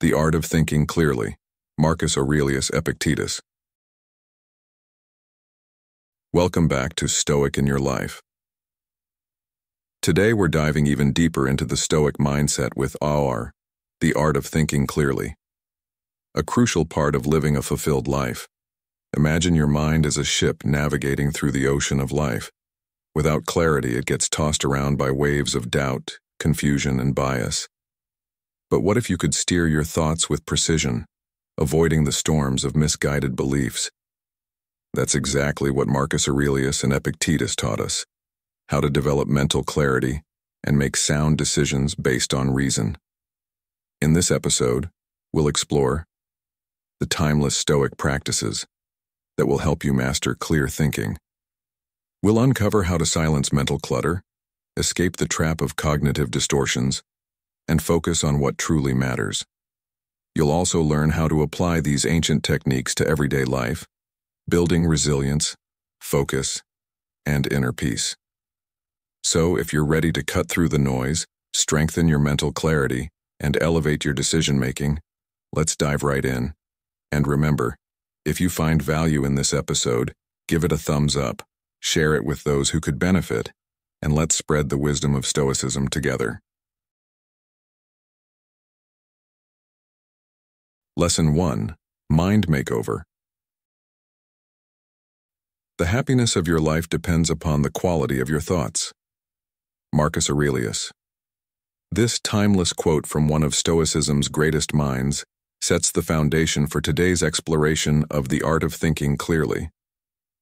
The Art of Thinking Clearly, Marcus Aurelius Epictetus. Welcome back to Stoic in Your Life. Today we're diving even deeper into the Stoic mindset with the Art of Thinking Clearly. A crucial part of living a fulfilled life. Imagine your mind as a ship navigating through the ocean of life. Without clarity, it gets tossed around by waves of doubt, confusion, and bias. But what if you could steer your thoughts with precision, avoiding the storms of misguided beliefs? That's exactly what Marcus Aurelius and Epictetus taught us, how to develop mental clarity and make sound decisions based on reason. In this episode, we'll explore the timeless Stoic practices that will help you master clear thinking. We'll uncover how to silence mental clutter, escape the trap of cognitive distortions, and focus on what truly matters. You'll also learn how to apply these ancient techniques to everyday life, building resilience, focus, and inner peace. So, if you're ready to cut through the noise, strengthen your mental clarity, and elevate your decision-making, let's dive right in. And remember, if you find value in this episode, give it a thumbs up, share it with those who could benefit, and let's spread the wisdom of Stoicism together. Lesson 1. Mind Makeover. The happiness of your life depends upon the quality of your thoughts. Marcus Aurelius. This timeless quote from one of Stoicism's greatest minds sets the foundation for today's exploration of the art of thinking clearly,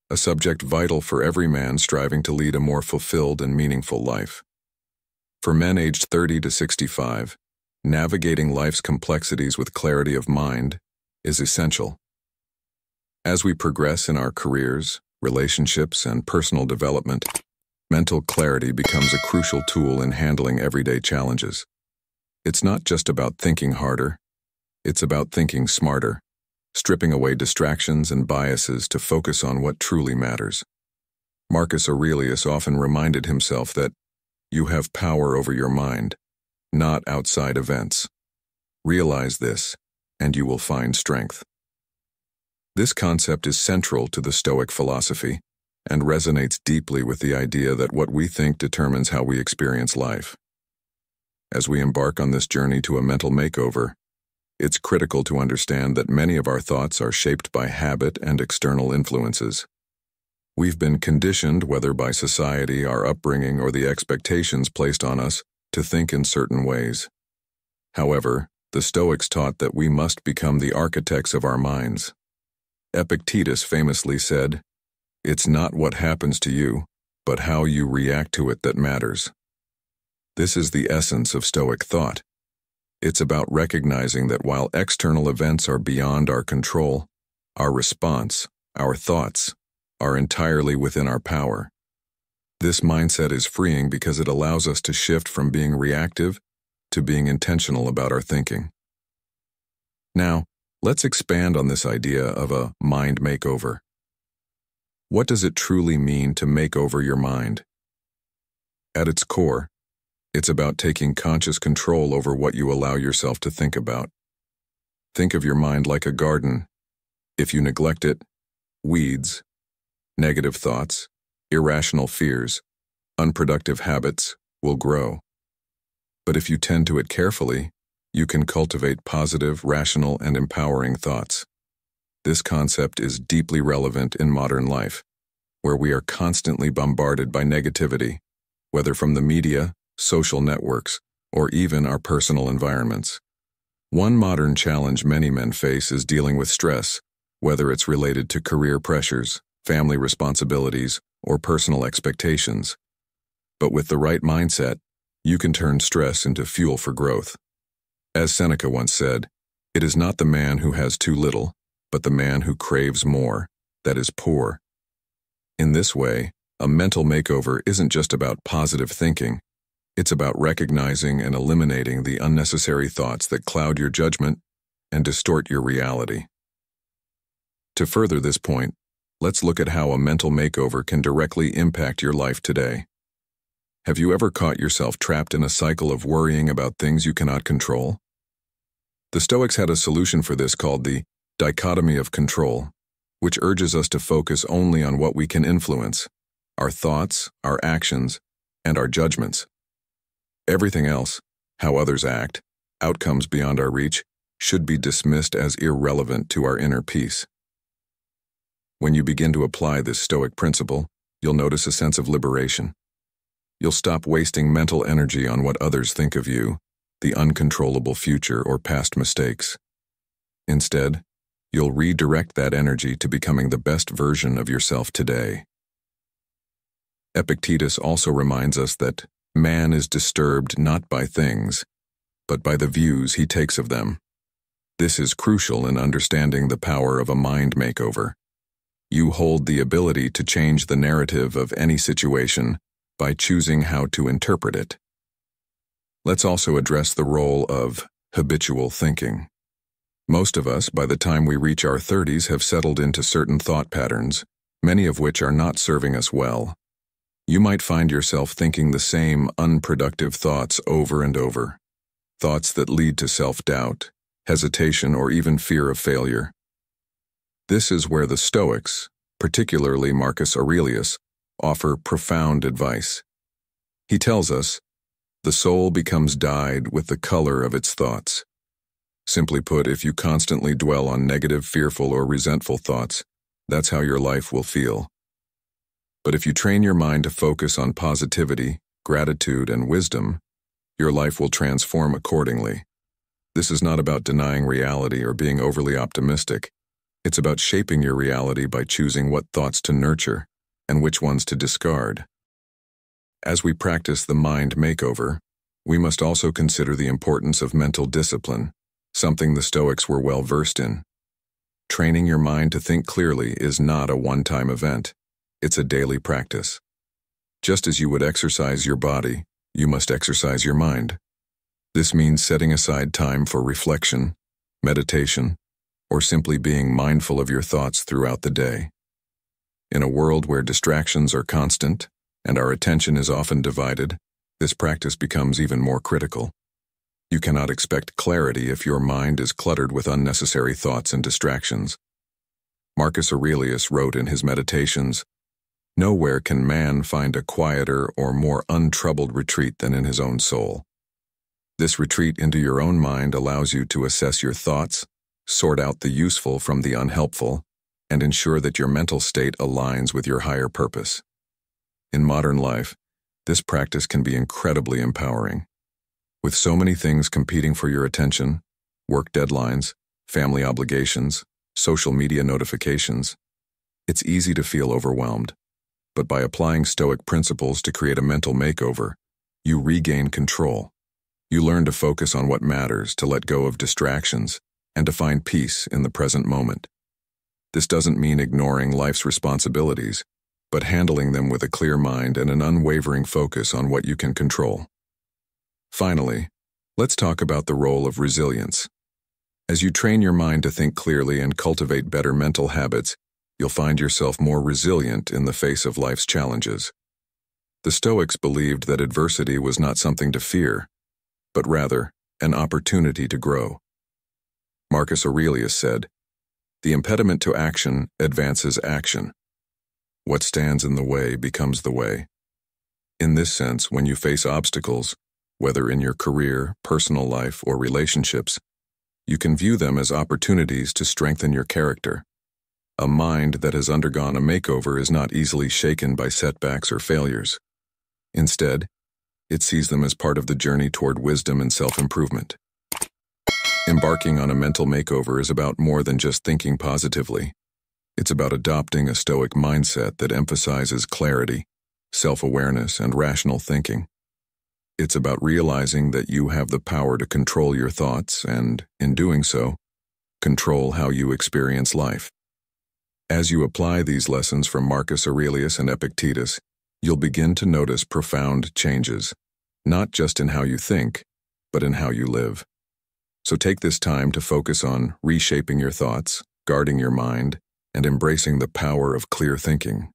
a subject vital for every man striving to lead a more fulfilled and meaningful life. For men aged 30 to 65, navigating life's complexities with clarity of mind is essential. As we progress in our careers, relationships, and personal development, mental clarity becomes a crucial tool in handling everyday challenges. It's not just about thinking harder, it's about thinking smarter, stripping away distractions and biases to focus on what truly matters. Marcus Aurelius often reminded himself that you have power over your mind, not outside events. Realize this, and you will find strength. This concept is central to the Stoic philosophy and resonates deeply with the idea that what we think determines how we experience life. As we embark on this journey to a mental makeover, it's critical to understand that many of our thoughts are shaped by habit and external influences. We've been conditioned, whether by society, our upbringing, or the expectations placed on us, to think in certain ways. However, the Stoics taught that we must become the architects of our minds. Epictetus famously said, "It's not what happens to you, but how you react to it that matters." This is the essence of Stoic thought. It's about recognizing that while external events are beyond our control, our response, our thoughts, are entirely within our power. This mindset is freeing because it allows us to shift from being reactive to being intentional about our thinking. Now, let's expand on this idea of a mind makeover. What does it truly mean to make over your mind? At its core, it's about taking conscious control over what you allow yourself to think about. Think of your mind like a garden. If you neglect it, weeds, negative thoughts, irrational fears, unproductive habits will grow. But if you tend to it carefully, you can cultivate positive, rational, and empowering thoughts. This concept is deeply relevant in modern life, where we are constantly bombarded by negativity, whether from the media, social networks, or even our personal environments. One modern challenge many men face is dealing with stress, whether it's related to career pressures, family responsibilities, or personal expectations. But with the right mindset, you can turn stress into fuel for growth. As Seneca once said, "It is not the man who has too little, but the man who craves more, that is poor." In this way, a mental makeover isn't just about positive thinking. It's about recognizing and eliminating the unnecessary thoughts that cloud your judgment and distort your reality. To further this point, let's look at how a mental makeover can directly impact your life today. Have you ever caught yourself trapped in a cycle of worrying about things you cannot control? The Stoics had a solution for this called the dichotomy of control, which urges us to focus only on what we can influence: our thoughts, our actions, and our judgments. Everything else, how others act, outcomes beyond our reach, should be dismissed as irrelevant to our inner peace. When you begin to apply this Stoic principle, you'll notice a sense of liberation. You'll stop wasting mental energy on what others think of you, the uncontrollable future, or past mistakes. Instead, you'll redirect that energy to becoming the best version of yourself today. Epictetus also reminds us that man is disturbed not by things, but by the views he takes of them. This is crucial in understanding the power of a mind makeover. You hold the ability to change the narrative of any situation by choosing how to interpret it. Let's also address the role of habitual thinking. Most of us, by the time we reach our 30s, have settled into certain thought patterns, many of which are not serving us well. You might find yourself thinking the same unproductive thoughts over and over, thoughts that lead to self-doubt, hesitation, or even fear of failure. This is where the Stoics, particularly Marcus Aurelius, offer profound advice. He tells us, "The soul becomes dyed with the color of its thoughts." Simply put, if you constantly dwell on negative, fearful, or resentful thoughts, that's how your life will feel. But if you train your mind to focus on positivity, gratitude, and wisdom, your life will transform accordingly. This is not about denying reality or being overly optimistic. It's about shaping your reality by choosing what thoughts to nurture and which ones to discard. As we practice the mind makeover, we must also consider the importance of mental discipline, something the Stoics were well versed in. Training your mind to think clearly is not a one-time event. It's a daily practice. Just as you would exercise your body, you must exercise your mind. This means setting aside time for reflection, meditation, or simply being mindful of your thoughts throughout the day. In a world where distractions are constant and our attention is often divided, this practice becomes even more critical. You cannot expect clarity if your mind is cluttered with unnecessary thoughts and distractions. Marcus Aurelius wrote in his Meditations, "Nowhere can man find a quieter or more untroubled retreat than in his own soul." This retreat into your own mind allows you to assess your thoughts, sort out the useful from the unhelpful, and ensure that your mental state aligns with your higher purpose. In modern life, this practice can be incredibly empowering. With so many things competing for your attention, work deadlines, family obligations, social media notifications, it's easy to feel overwhelmed. But by applying Stoic principles to create a mental makeover, you regain control. You learn to focus on what matters, to let go of distractions, and to find peace in the present moment. This doesn't mean ignoring life's responsibilities, but handling them with a clear mind and an unwavering focus on what you can control. Finally, let's talk about the role of resilience. As you train your mind to think clearly and cultivate better mental habits, you'll find yourself more resilient in the face of life's challenges. The Stoics believed that adversity was not something to fear, but rather an opportunity to grow. Marcus Aurelius said, "The impediment to action advances action. What stands in the way becomes the way." In this sense, when you face obstacles, whether in your career, personal life, or relationships, you can view them as opportunities to strengthen your character. A mind that has undergone a makeover is not easily shaken by setbacks or failures. Instead, it sees them as part of the journey toward wisdom and self-improvement. Embarking on a mental makeover is about more than just thinking positively. It's about adopting a Stoic mindset that emphasizes clarity, self-awareness, and rational thinking. It's about realizing that you have the power to control your thoughts and, in doing so, control how you experience life. As you apply these lessons from Marcus Aurelius and Epictetus, you'll begin to notice profound changes, not just in how you think, but in how you live. So take this time to focus on reshaping your thoughts, guarding your mind, and embracing the power of clear thinking.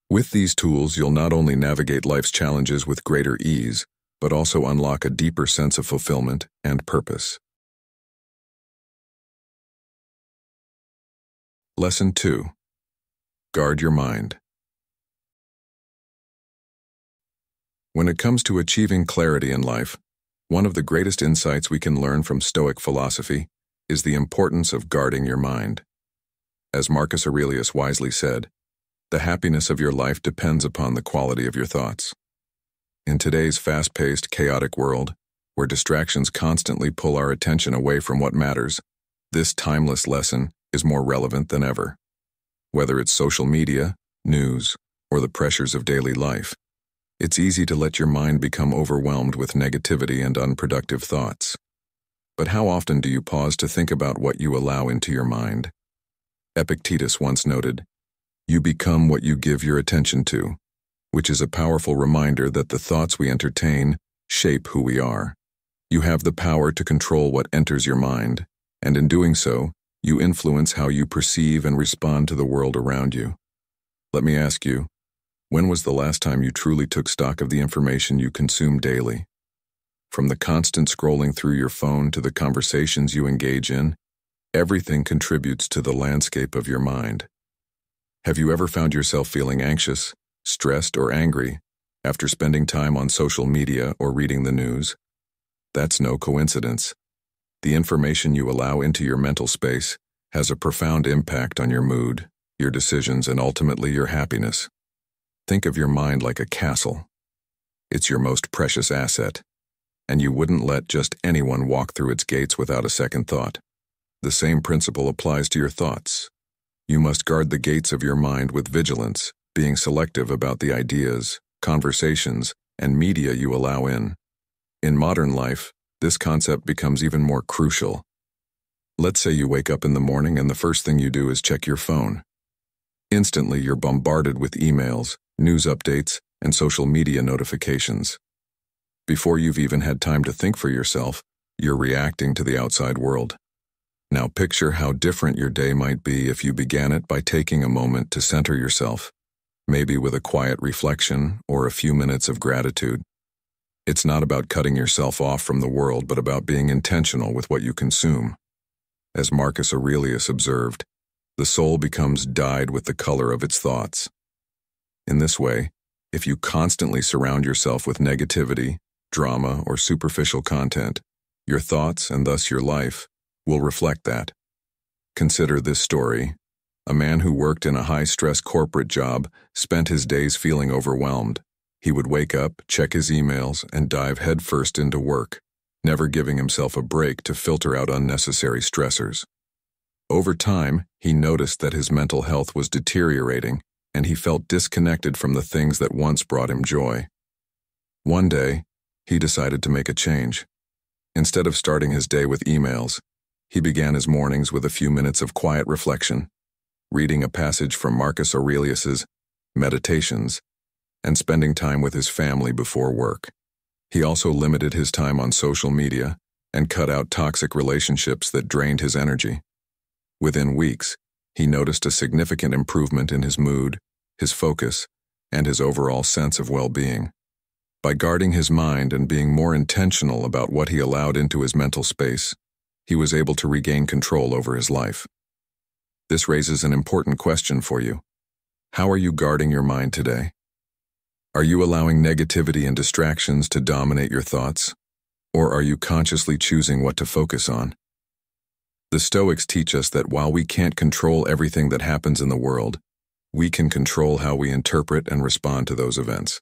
With these tools, you'll not only navigate life's challenges with greater ease, but also unlock a deeper sense of fulfillment and purpose. Lesson 2. Guard your mind. When it comes to achieving clarity in life, one of the greatest insights we can learn from Stoic philosophy is the importance of guarding your mind. As Marcus Aurelius wisely said, the happiness of your life depends upon the quality of your thoughts. In today's fast-paced, chaotic world, where distractions constantly pull our attention away from what matters, this timeless lesson is more relevant than ever. Whether it's social media, news, or the pressures of daily life, it's easy to let your mind become overwhelmed with negativity and unproductive thoughts. But how often do you pause to think about what you allow into your mind? Epictetus once noted, "You become what you give your attention to," which is a powerful reminder that the thoughts we entertain shape who we are. You have the power to control what enters your mind, and in doing so, you influence how you perceive and respond to the world around you. Let me ask you, when was the last time you truly took stock of the information you consume daily? From the constant scrolling through your phone to the conversations you engage in, everything contributes to the landscape of your mind. Have you ever found yourself feeling anxious, stressed, or angry after spending time on social media or reading the news? That's no coincidence. The information you allow into your mental space has a profound impact on your mood, your decisions, and ultimately your happiness. Think of your mind like a castle. It's your most precious asset, and you wouldn't let just anyone walk through its gates without a second thought. The same principle applies to your thoughts. You must guard the gates of your mind with vigilance, being selective about the ideas, conversations, and media you allow in. In modern life, this concept becomes even more crucial. Let's say you wake up in the morning and the first thing you do is check your phone. Instantly, you're bombarded with emails, news updates, and social media notifications. Before you've even had time to think for yourself, you're reacting to the outside world. Now picture how different your day might be if you began it by taking a moment to center yourself, maybe with a quiet reflection or a few minutes of gratitude. It's not about cutting yourself off from the world, but about being intentional with what you consume. As Marcus Aurelius observed, the soul becomes dyed with the color of its thoughts. In this way, if you constantly surround yourself with negativity, drama, or superficial content, your thoughts, and thus your life, will reflect that. Consider this story. A man who worked in a high-stress corporate job spent his days feeling overwhelmed. He would wake up, check his emails, and dive headfirst into work, never giving himself a break to filter out unnecessary stressors. Over time, he noticed that his mental health was deteriorating, and he felt disconnected from the things that once brought him joy. One day, he decided to make a change. Instead of starting his day with emails, he began his mornings with a few minutes of quiet reflection, reading a passage from Marcus Aurelius's Meditations, and spending time with his family before work. He also limited his time on social media and cut out toxic relationships that drained his energy. Within weeks, he noticed a significant improvement in his mood, his focus, and his overall sense of well-being. By guarding his mind and being more intentional about what he allowed into his mental space, he was able to regain control over his life. This raises an important question for you. How are you guarding your mind today? Are you allowing negativity and distractions to dominate your thoughts? Or are you consciously choosing what to focus on? The Stoics teach us that while we can't control everything that happens in the world, we can control how we interpret and respond to those events.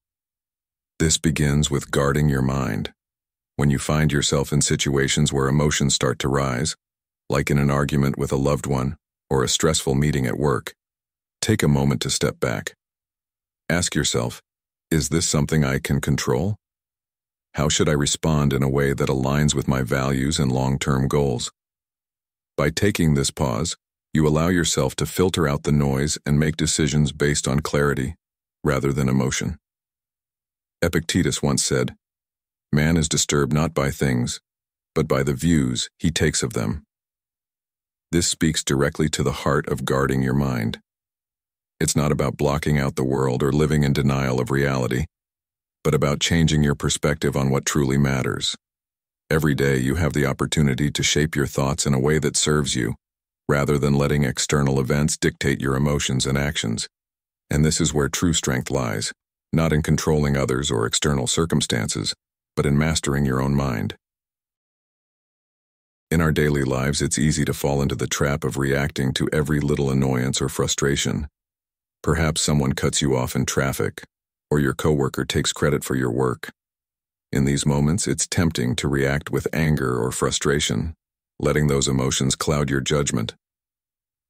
This begins with guarding your mind. When you find yourself in situations where emotions start to rise, like in an argument with a loved one or a stressful meeting at work, take a moment to step back. Ask yourself, is this something I can control? How should I respond in a way that aligns with my values and long-term goals? By taking this pause, you allow yourself to filter out the noise and make decisions based on clarity rather than emotion. Epictetus once said, "Man is disturbed not by things, but by the views he takes of them." This speaks directly to the heart of guarding your mind. It's not about blocking out the world or living in denial of reality, but about changing your perspective on what truly matters. Every day you have the opportunity to shape your thoughts in a way that serves you, rather than letting external events dictate your emotions and actions. And this is where true strength lies, not in controlling others or external circumstances, but in mastering your own mind. In our daily lives, it's easy to fall into the trap of reacting to every little annoyance or frustration. Perhaps someone cuts you off in traffic, or your coworker takes credit for your work. In these moments, it's tempting to react with anger or frustration, letting those emotions cloud your judgment.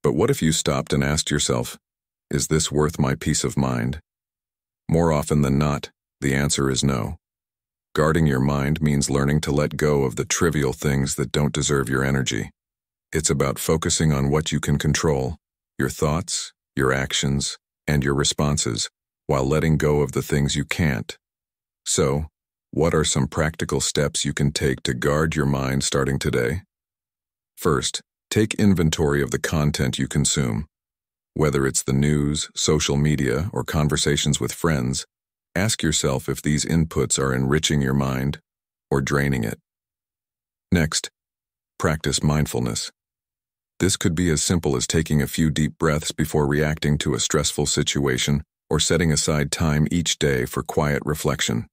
But what if you stopped and asked yourself, is this worth my peace of mind? More often than not, the answer is no. Guarding your mind means learning to let go of the trivial things that don't deserve your energy. It's about focusing on what you can control, your thoughts, your actions, and your responses, while letting go of the things you can't. So, what are some practical steps you can take to guard your mind starting today? First, take inventory of the content you consume. Whether it's the news, social media, or conversations with friends, ask yourself if these inputs are enriching your mind or draining it. Next, practice mindfulness. This could be as simple as taking a few deep breaths before reacting to a stressful situation or setting aside time each day for quiet reflection.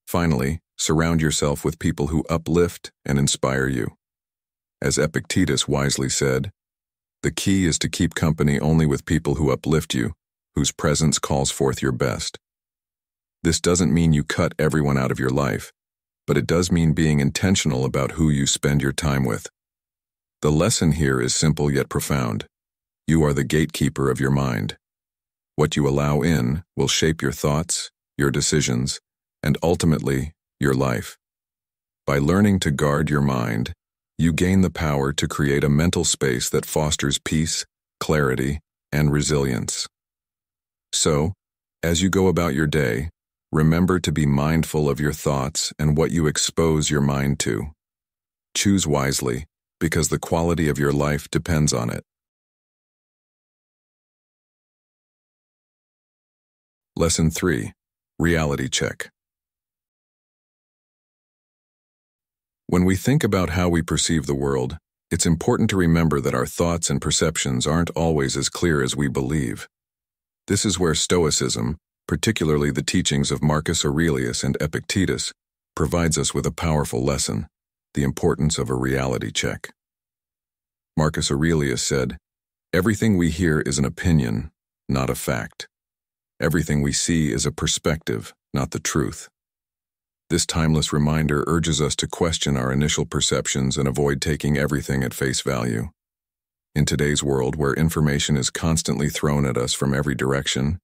Finally, surround yourself with people who uplift and inspire you. As Epictetus wisely said, the key is to keep company only with people who uplift you, whose presence calls forth your best. This doesn't mean you cut everyone out of your life, but it does mean being intentional about who you spend your time with. The lesson here is simple yet profound. You are the gatekeeper of your mind. What you allow in will shape your thoughts, your decisions, and ultimately, your life. By learning to guard your mind, you gain the power to create a mental space that fosters peace, clarity, and resilience. So, as you go about your day, remember to be mindful of your thoughts and what you expose your mind to. Choose wisely, because the quality of your life depends on it. Lesson 3. Reality check. When we think about how we perceive the world, it's important to remember that our thoughts and perceptions aren't always as clear as we believe. This is where Stoicism, particularly the teachings of Marcus Aurelius and Epictetus, provides us with a powerful lesson: the importance of a reality check. Marcus Aurelius said, "Everything we hear is an opinion, not a fact. Everything we see is a perspective, not the truth." This timeless reminder urges us to question our initial perceptions and avoid taking everything at face value. In today's world, where information is constantly thrown at us from every direction,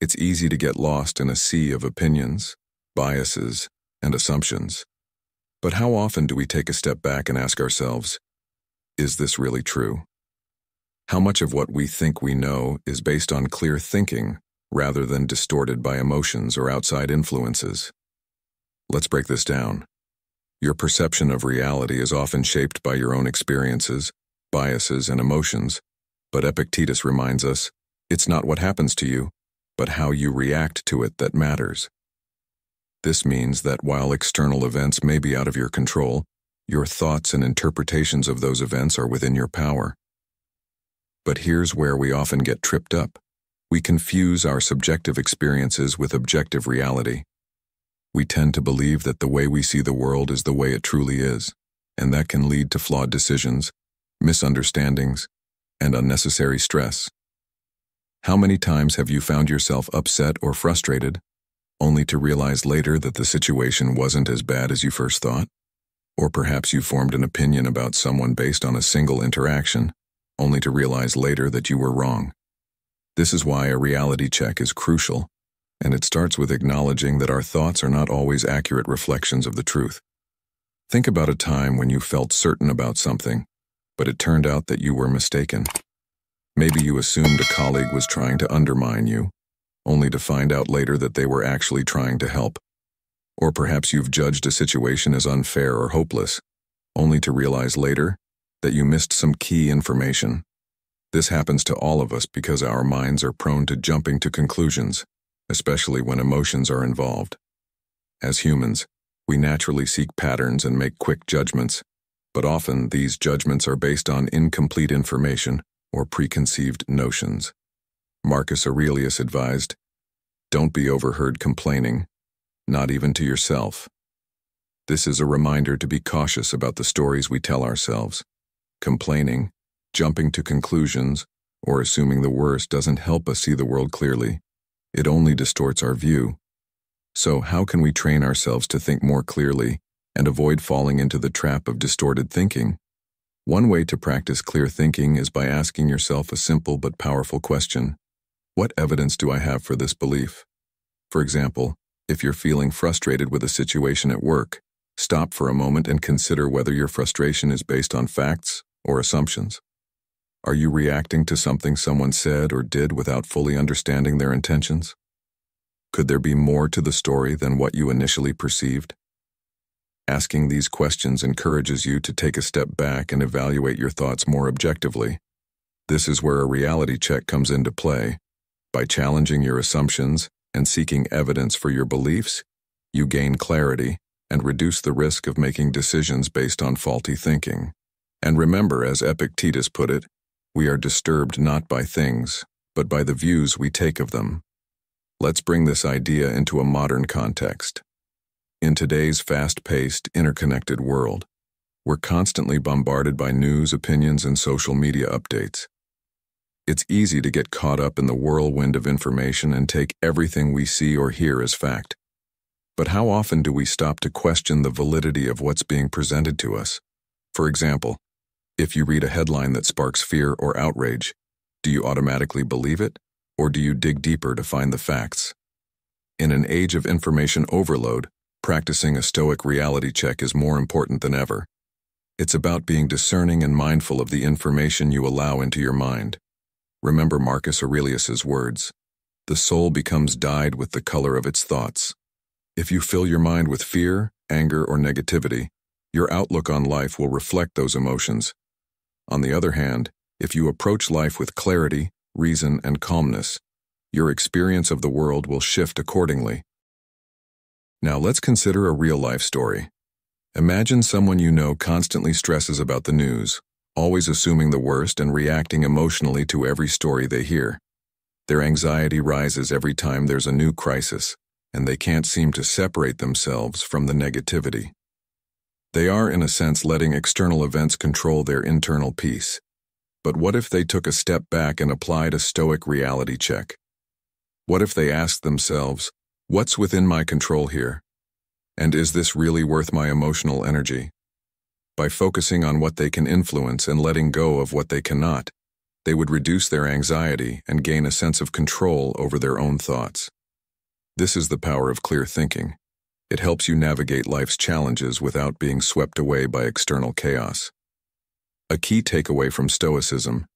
it's easy to get lost in a sea of opinions, biases, and assumptions. But how often do we take a step back and ask ourselves, is this really true? How much of what we think we know is based on clear thinking rather than distorted by emotions or outside influences? Let's break this down. Your perception of reality is often shaped by your own experiences, biases, and emotions, but Epictetus reminds us, it's not what happens to you, but how you react to it that matters. This means that while external events may be out of your control, your thoughts and interpretations of those events are within your power. But here's where we often get tripped up. We confuse our subjective experiences with objective reality. We tend to believe that the way we see the world is the way it truly is, and that can lead to flawed decisions, misunderstandings, and unnecessary stress. How many times have you found yourself upset or frustrated, only to realize later that the situation wasn't as bad as you first thought? Or perhaps you formed an opinion about someone based on a single interaction, only to realize later that you were wrong. This is why a reality check is crucial, and it starts with acknowledging that our thoughts are not always accurate reflections of the truth. Think about a time when you felt certain about something, but it turned out that you were mistaken. Maybe you assumed a colleague was trying to undermine you, only to find out later that they were actually trying to help. Or perhaps you've judged a situation as unfair or hopeless, only to realize later that you missed some key information. This happens to all of us because our minds are prone to jumping to conclusions, especially when emotions are involved. As humans, we naturally seek patterns and make quick judgments, but often these judgments are based on incomplete information or preconceived notions. Marcus Aurelius advised, "Don't be overheard complaining, not even to yourself." This is a reminder to be cautious about the stories we tell ourselves. Complaining, jumping to conclusions, or assuming the worst doesn't help us see the world clearly. It only distorts our view. So how can we train ourselves to think more clearly and avoid falling into the trap of distorted thinking? One way to practice clear thinking is by asking yourself a simple but powerful question. What evidence do I have for this belief? For example, if you're feeling frustrated with a situation at work, stop for a moment and consider whether your frustration is based on facts or assumptions. Are you reacting to something someone said or did without fully understanding their intentions? Could there be more to the story than what you initially perceived? Asking these questions encourages you to take a step back and evaluate your thoughts more objectively. This is where a reality check comes into play. By challenging your assumptions and seeking evidence for your beliefs, you gain clarity and reduce the risk of making decisions based on faulty thinking. And remember, as Epictetus put it, we are disturbed not by things, but by the views we take of them. Let's bring this idea into a modern context. In today's fast-paced, interconnected world, we're constantly bombarded by news, opinions, and social media updates. It's easy to get caught up in the whirlwind of information and take everything we see or hear as fact. But how often do we stop to question the validity of what's being presented to us? For example, if you read a headline that sparks fear or outrage, do you automatically believe it, or do you dig deeper to find the facts? In an age of information overload, practicing a Stoic reality check is more important than ever. It's about being discerning and mindful of the information you allow into your mind. Remember Marcus Aurelius's words, "The soul becomes dyed with the color of its thoughts." If you fill your mind with fear, anger, or negativity, your outlook on life will reflect those emotions. On the other hand, if you approach life with clarity, reason, and calmness, your experience of the world will shift accordingly. Now let's consider a real-life story. Imagine someone you know constantly stresses about the news, always assuming the worst and reacting emotionally to every story they hear. Their anxiety rises every time there's a new crisis, and they can't seem to separate themselves from the negativity. They are, in a sense, letting external events control their internal peace. But what if they took a step back and applied a Stoic reality check? What if they asked themselves, what's within my control here? And is this really worth my emotional energy? By focusing on what they can influence and letting go of what they cannot, they would reduce their anxiety and gain a sense of control over their own thoughts. This is the power of clear thinking. It helps you navigate life's challenges without being swept away by external chaos. A key takeaway from Stoicism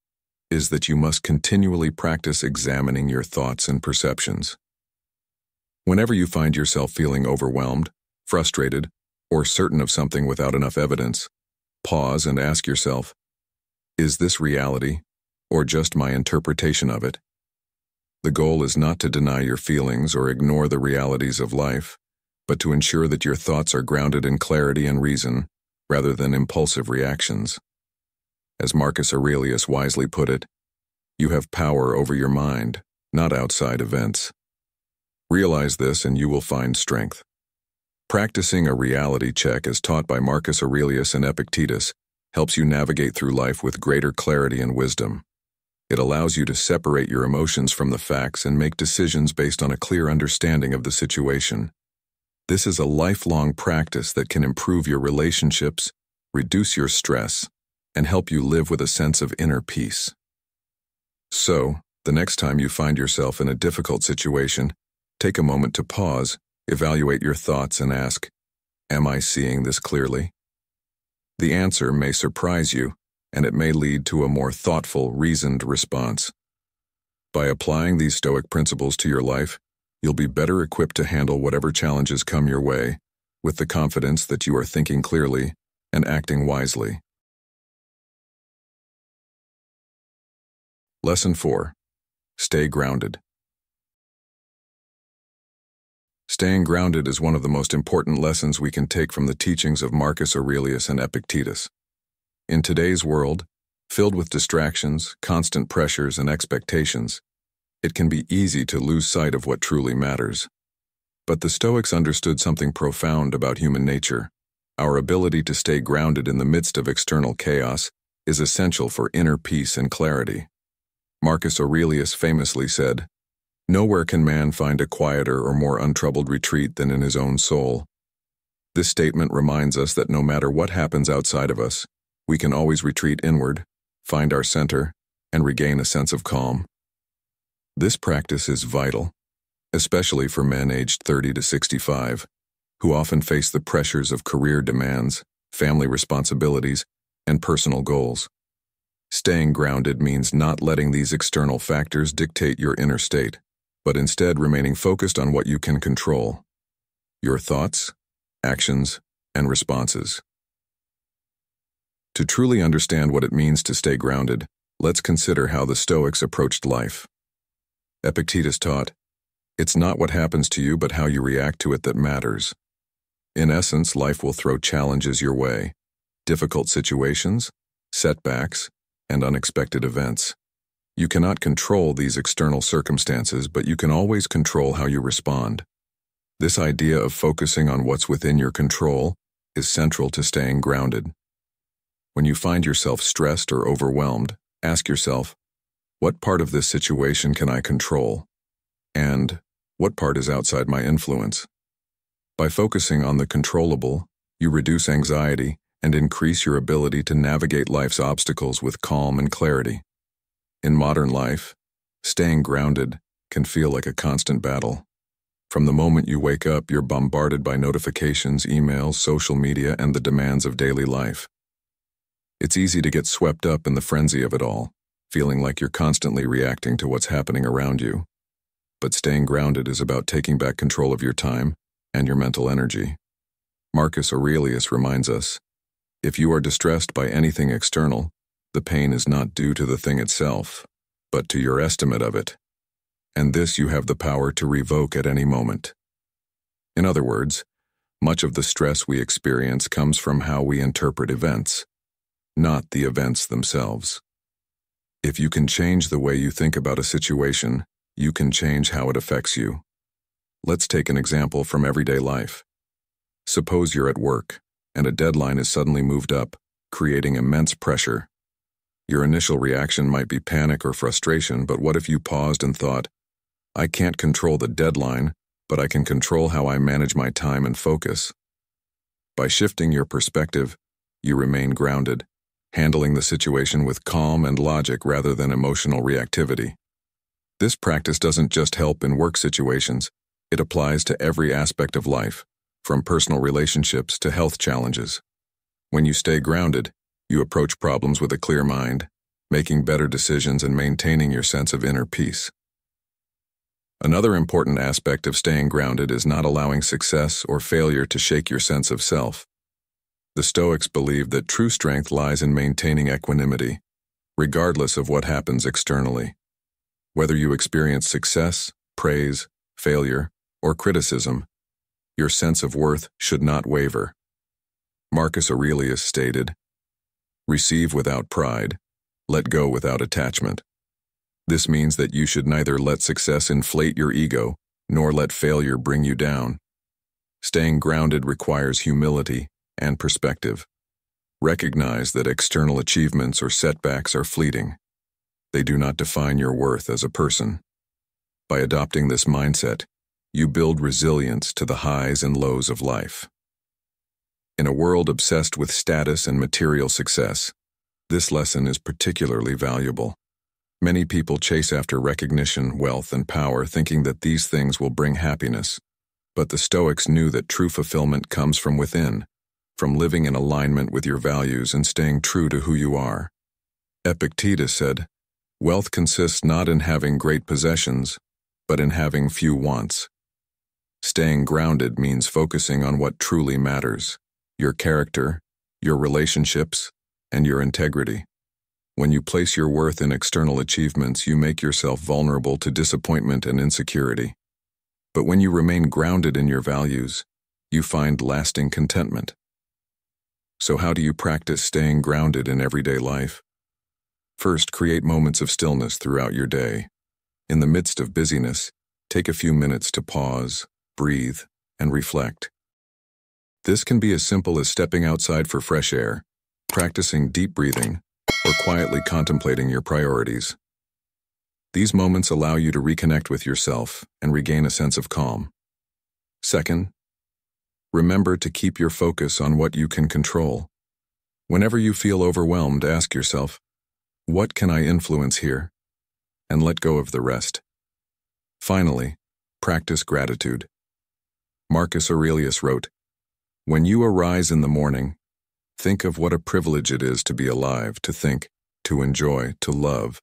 is that you must continually practice examining your thoughts and perceptions. Whenever you find yourself feeling overwhelmed, frustrated, or certain of something without enough evidence, pause and ask yourself, is this reality, or just my interpretation of it? The goal is not to deny your feelings or ignore the realities of life, but to ensure that your thoughts are grounded in clarity and reason, rather than impulsive reactions. As Marcus Aurelius wisely put it, you have power over your mind, not outside events. Realize this and you will find strength. Practicing a reality check as taught by Marcus Aurelius and Epictetus helps you navigate through life with greater clarity and wisdom. It allows you to separate your emotions from the facts and make decisions based on a clear understanding of the situation. This is a lifelong practice that can improve your relationships, reduce your stress, and help you live with a sense of inner peace. So, the next time you find yourself in a difficult situation, take a moment to pause, evaluate your thoughts, and ask, am I seeing this clearly? The answer may surprise you, and it may lead to a more thoughtful, reasoned response. By applying these Stoic principles to your life, you'll be better equipped to handle whatever challenges come your way, with the confidence that you are thinking clearly and acting wisely. Lesson 4. Stay grounded. Staying grounded is one of the most important lessons we can take from the teachings of Marcus Aurelius and Epictetus. In today's world, filled with distractions, constant pressures, and expectations, it can be easy to lose sight of what truly matters. But the Stoics understood something profound about human nature. Our ability to stay grounded in the midst of external chaos is essential for inner peace and clarity. Marcus Aurelius famously said, "Nowhere can man find a quieter or more untroubled retreat than in his own soul." This statement reminds us that no matter what happens outside of us, we can always retreat inward, find our center, and regain a sense of calm. This practice is vital, especially for men aged 30 to 65, who often face the pressures of career demands, family responsibilities, and personal goals. Staying grounded means not letting these external factors dictate your inner state, but instead remaining focused on what you can control: your thoughts, actions, and responses. To truly understand what it means to stay grounded, let's consider how the Stoics approached life. Epictetus taught, "It's not what happens to you but how you react to it that matters." In essence, life will throw challenges your way, difficult situations, setbacks, and unexpected events. You cannot control these external circumstances, but you can always control how you respond. This idea of focusing on what's within your control is central to staying grounded. When you find yourself stressed or overwhelmed, ask yourself, what part of this situation can I control? And what part is outside my influence? By focusing on the controllable, you reduce anxiety and increase your ability to navigate life's obstacles with calm and clarity. In modern life, staying grounded can feel like a constant battle. From the moment you wake up, you're bombarded by notifications, emails, social media, and the demands of daily life. It's easy to get swept up in the frenzy of it all, feeling like you're constantly reacting to what's happening around you. But staying grounded is about taking back control of your time and your mental energy. Marcus Aurelius reminds us, if you are distressed by anything external, the pain is not due to the thing itself, but to your estimate of it. And this you have the power to revoke at any moment. In other words, much of the stress we experience comes from how we interpret events, not the events themselves. If you can change the way you think about a situation, you can change how it affects you. Let's take an example from everyday life. Suppose you're at work, and a deadline is suddenly moved up, creating immense pressure. Your initial reaction might be panic or frustration, but what if you paused and thought, I can't control the deadline, but I can control how I manage my time and focus. By shifting your perspective, you remain grounded, handling the situation with calm and logic rather than emotional reactivity. This practice doesn't just help in work situations, it applies to every aspect of life, from personal relationships to health challenges. When you stay grounded, you approach problems with a clear mind, making better decisions and maintaining your sense of inner peace. Another important aspect of staying grounded is not allowing success or failure to shake your sense of self. The Stoics believed that true strength lies in maintaining equanimity, regardless of what happens externally. Whether you experience success, praise, failure, or criticism, your sense of worth should not waver. Marcus Aurelius stated, "Receive without pride, let go without attachment." This means that you should neither let success inflate your ego, nor let failure bring you down. Staying grounded requires humility and perspective. Recognize that external achievements or setbacks are fleeting. They do not define your worth as a person. By adopting this mindset, you build resilience to the highs and lows of life. In a world obsessed with status and material success, this lesson is particularly valuable. Many people chase after recognition, wealth, and power, thinking that these things will bring happiness. But the Stoics knew that true fulfillment comes from within, from living in alignment with your values and staying true to who you are. Epictetus said, "Wealth consists not in having great possessions, but in having few wants." Staying grounded means focusing on what truly matters: your character, your relationships, and your integrity. When you place your worth in external achievements, you make yourself vulnerable to disappointment and insecurity. But when you remain grounded in your values, you find lasting contentment. So how do you practice staying grounded in everyday life? First, create moments of stillness throughout your day. In the midst of busyness, take a few minutes to pause, breathe, and reflect. This can be as simple as stepping outside for fresh air, practicing deep breathing, or quietly contemplating your priorities. These moments allow you to reconnect with yourself and regain a sense of calm. Second, remember to keep your focus on what you can control. Whenever you feel overwhelmed, ask yourself, what can I influence here? And let go of the rest. Finally, practice gratitude. Marcus Aurelius wrote, "When you arise in the morning, think of what a privilege it is to be alive, to think, to enjoy, to love."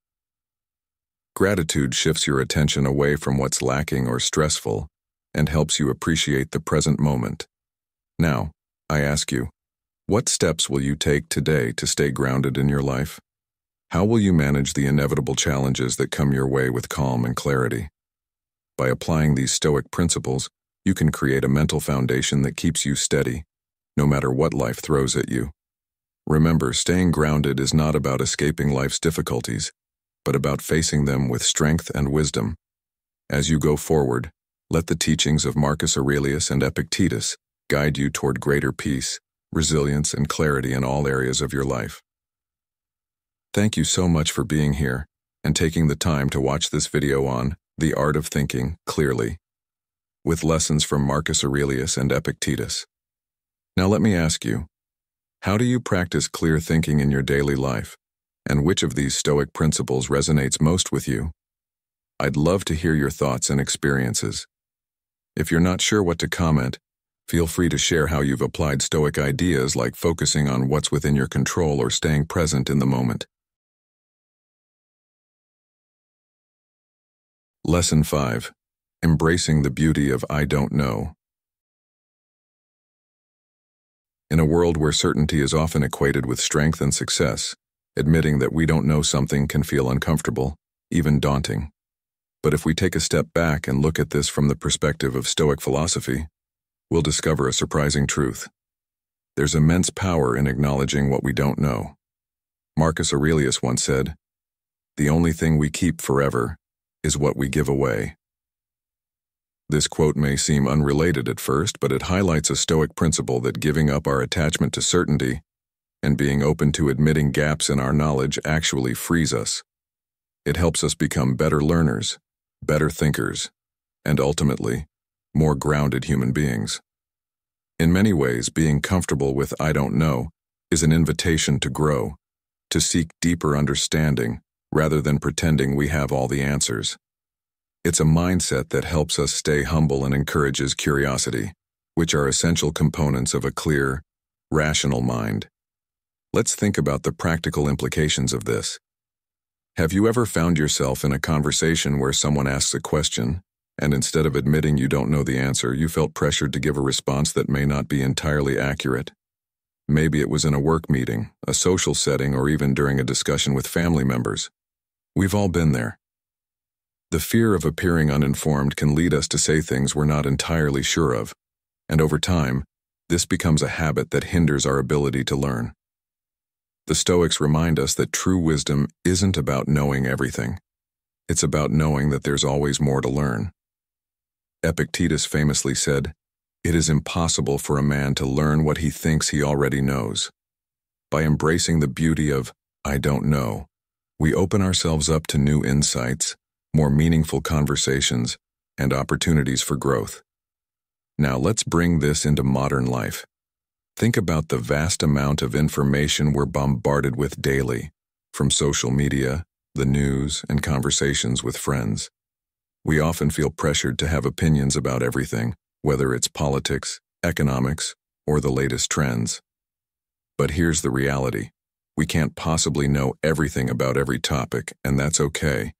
Gratitude shifts your attention away from what's lacking or stressful and helps you appreciate the present moment. Now, I ask you, what steps will you take today to stay grounded in your life? How will you manage the inevitable challenges that come your way with calm and clarity? By applying these Stoic principles, you can create a mental foundation that keeps you steady, no matter what life throws at you. Remember, staying grounded is not about escaping life's difficulties, but about facing them with strength and wisdom. As you go forward, let the teachings of Marcus Aurelius and Epictetus guide you toward greater peace, resilience, and clarity in all areas of your life. Thank you so much for being here and taking the time to watch this video on The Art of Thinking Clearly, with lessons from Marcus Aurelius and Epictetus. Now let me ask you, how do you practice clear thinking in your daily life, and which of these Stoic principles resonates most with you? I'd love to hear your thoughts and experiences. If you're not sure what to comment, feel free to share how you've applied Stoic ideas like focusing on what's within your control or staying present in the moment. Lesson 5. Embracing the beauty of I don't know. In a world where certainty is often equated with strength and success, admitting that we don't know something can feel uncomfortable, even daunting. But if we take a step back and look at this from the perspective of Stoic philosophy, we'll discover a surprising truth. There's immense power in acknowledging what we don't know. Marcus Aurelius once said, "The only thing we keep forever is what we give away." This quote may seem unrelated at first, but it highlights a Stoic principle that giving up our attachment to certainty and being open to admitting gaps in our knowledge actually frees us. It helps us become better learners, better thinkers, and ultimately, more grounded human beings. In many ways, being comfortable with I don't know is an invitation to grow, to seek deeper understanding, rather than pretending we have all the answers. It's a mindset that helps us stay humble and encourages curiosity, which are essential components of a clear, rational mind. Let's think about the practical implications of this. Have you ever found yourself in a conversation where someone asks a question, and instead of admitting you don't know the answer, you felt pressured to give a response that may not be entirely accurate? Maybe it was in a work meeting, a social setting, or even during a discussion with family members. We've all been there. The fear of appearing uninformed can lead us to say things we're not entirely sure of, and over time, this becomes a habit that hinders our ability to learn. The Stoics remind us that true wisdom isn't about knowing everything. It's about knowing that there's always more to learn. Epictetus famously said, "It is impossible for a man to learn what he thinks he already knows." By embracing the beauty of I don't know, we open ourselves up to new insights, more meaningful conversations, and opportunities for growth. Now let's bring this into modern life. Think about the vast amount of information we're bombarded with daily, from social media, the news, and conversations with friends. We often feel pressured to have opinions about everything, whether it's politics, economics, or the latest trends. But here's the reality. We can't possibly know everything about every topic, and that's okay.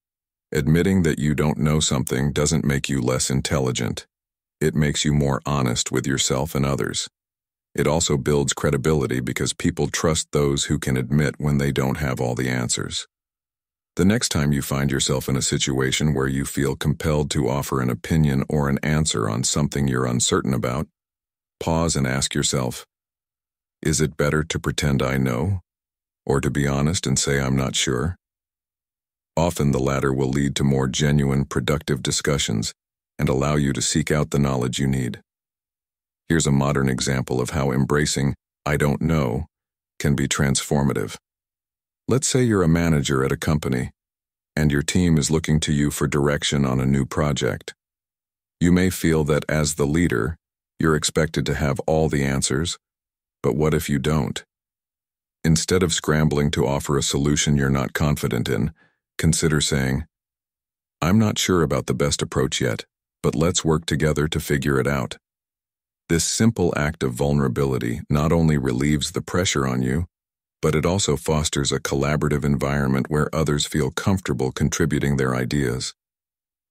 Admitting that you don't know something doesn't make you less intelligent. It makes you more honest with yourself and others. It also builds credibility because people trust those who can admit when they don't have all the answers. The next time you find yourself in a situation where you feel compelled to offer an opinion or an answer on something you're uncertain about, pause and ask yourself, Is it better to pretend I know, or to be honest and say I'm not sure? Often the latter will lead to more genuine, productive discussions and allow you to seek out the knowledge you need. Here's a modern example of how embracing I don't know can be transformative. Let's say you're a manager at a company, and your team is looking to you for direction on a new project. You may feel that as the leader, you're expected to have all the answers, but what if you don't? Instead of scrambling to offer a solution you're not confident in, consider saying, I'm not sure about the best approach yet, but let's work together to figure it out. This simple act of vulnerability not only relieves the pressure on you, but it also fosters a collaborative environment where others feel comfortable contributing their ideas.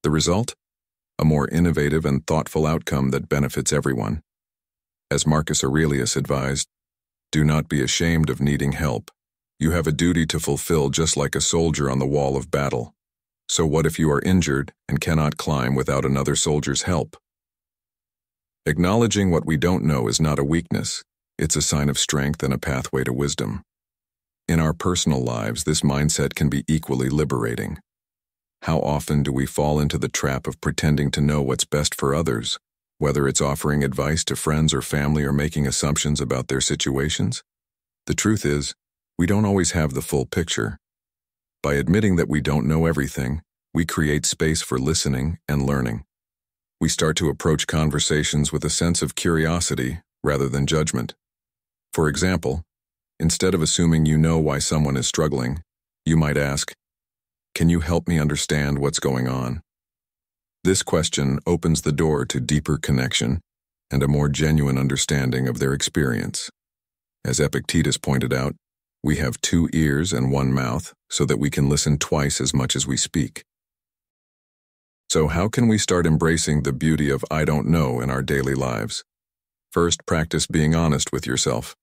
The result? A more innovative and thoughtful outcome that benefits everyone. As Marcus Aurelius advised, do not be ashamed of needing help. You have a duty to fulfill just like a soldier on the wall of battle. So what if you are injured and cannot climb without another soldier's help? Acknowledging what we don't know is not a weakness. It's a sign of strength and a pathway to wisdom. In our personal lives, this mindset can be equally liberating. How often do we fall into the trap of pretending to know what's best for others, whether it's offering advice to friends or family or making assumptions about their situations? The truth is, we don't always have the full picture. By admitting that we don't know everything, we create space for listening and learning. We start to approach conversations with a sense of curiosity rather than judgment. For example, instead of assuming you know why someone is struggling, you might ask, can you help me understand what's going on? This question opens the door to deeper connection and a more genuine understanding of their experience. As Epictetus pointed out, we have 2 ears and 1 mouth so that we can listen twice as much as we speak. So how can we start embracing the beauty of I don't know in our daily lives? First, practice being honest with yourself.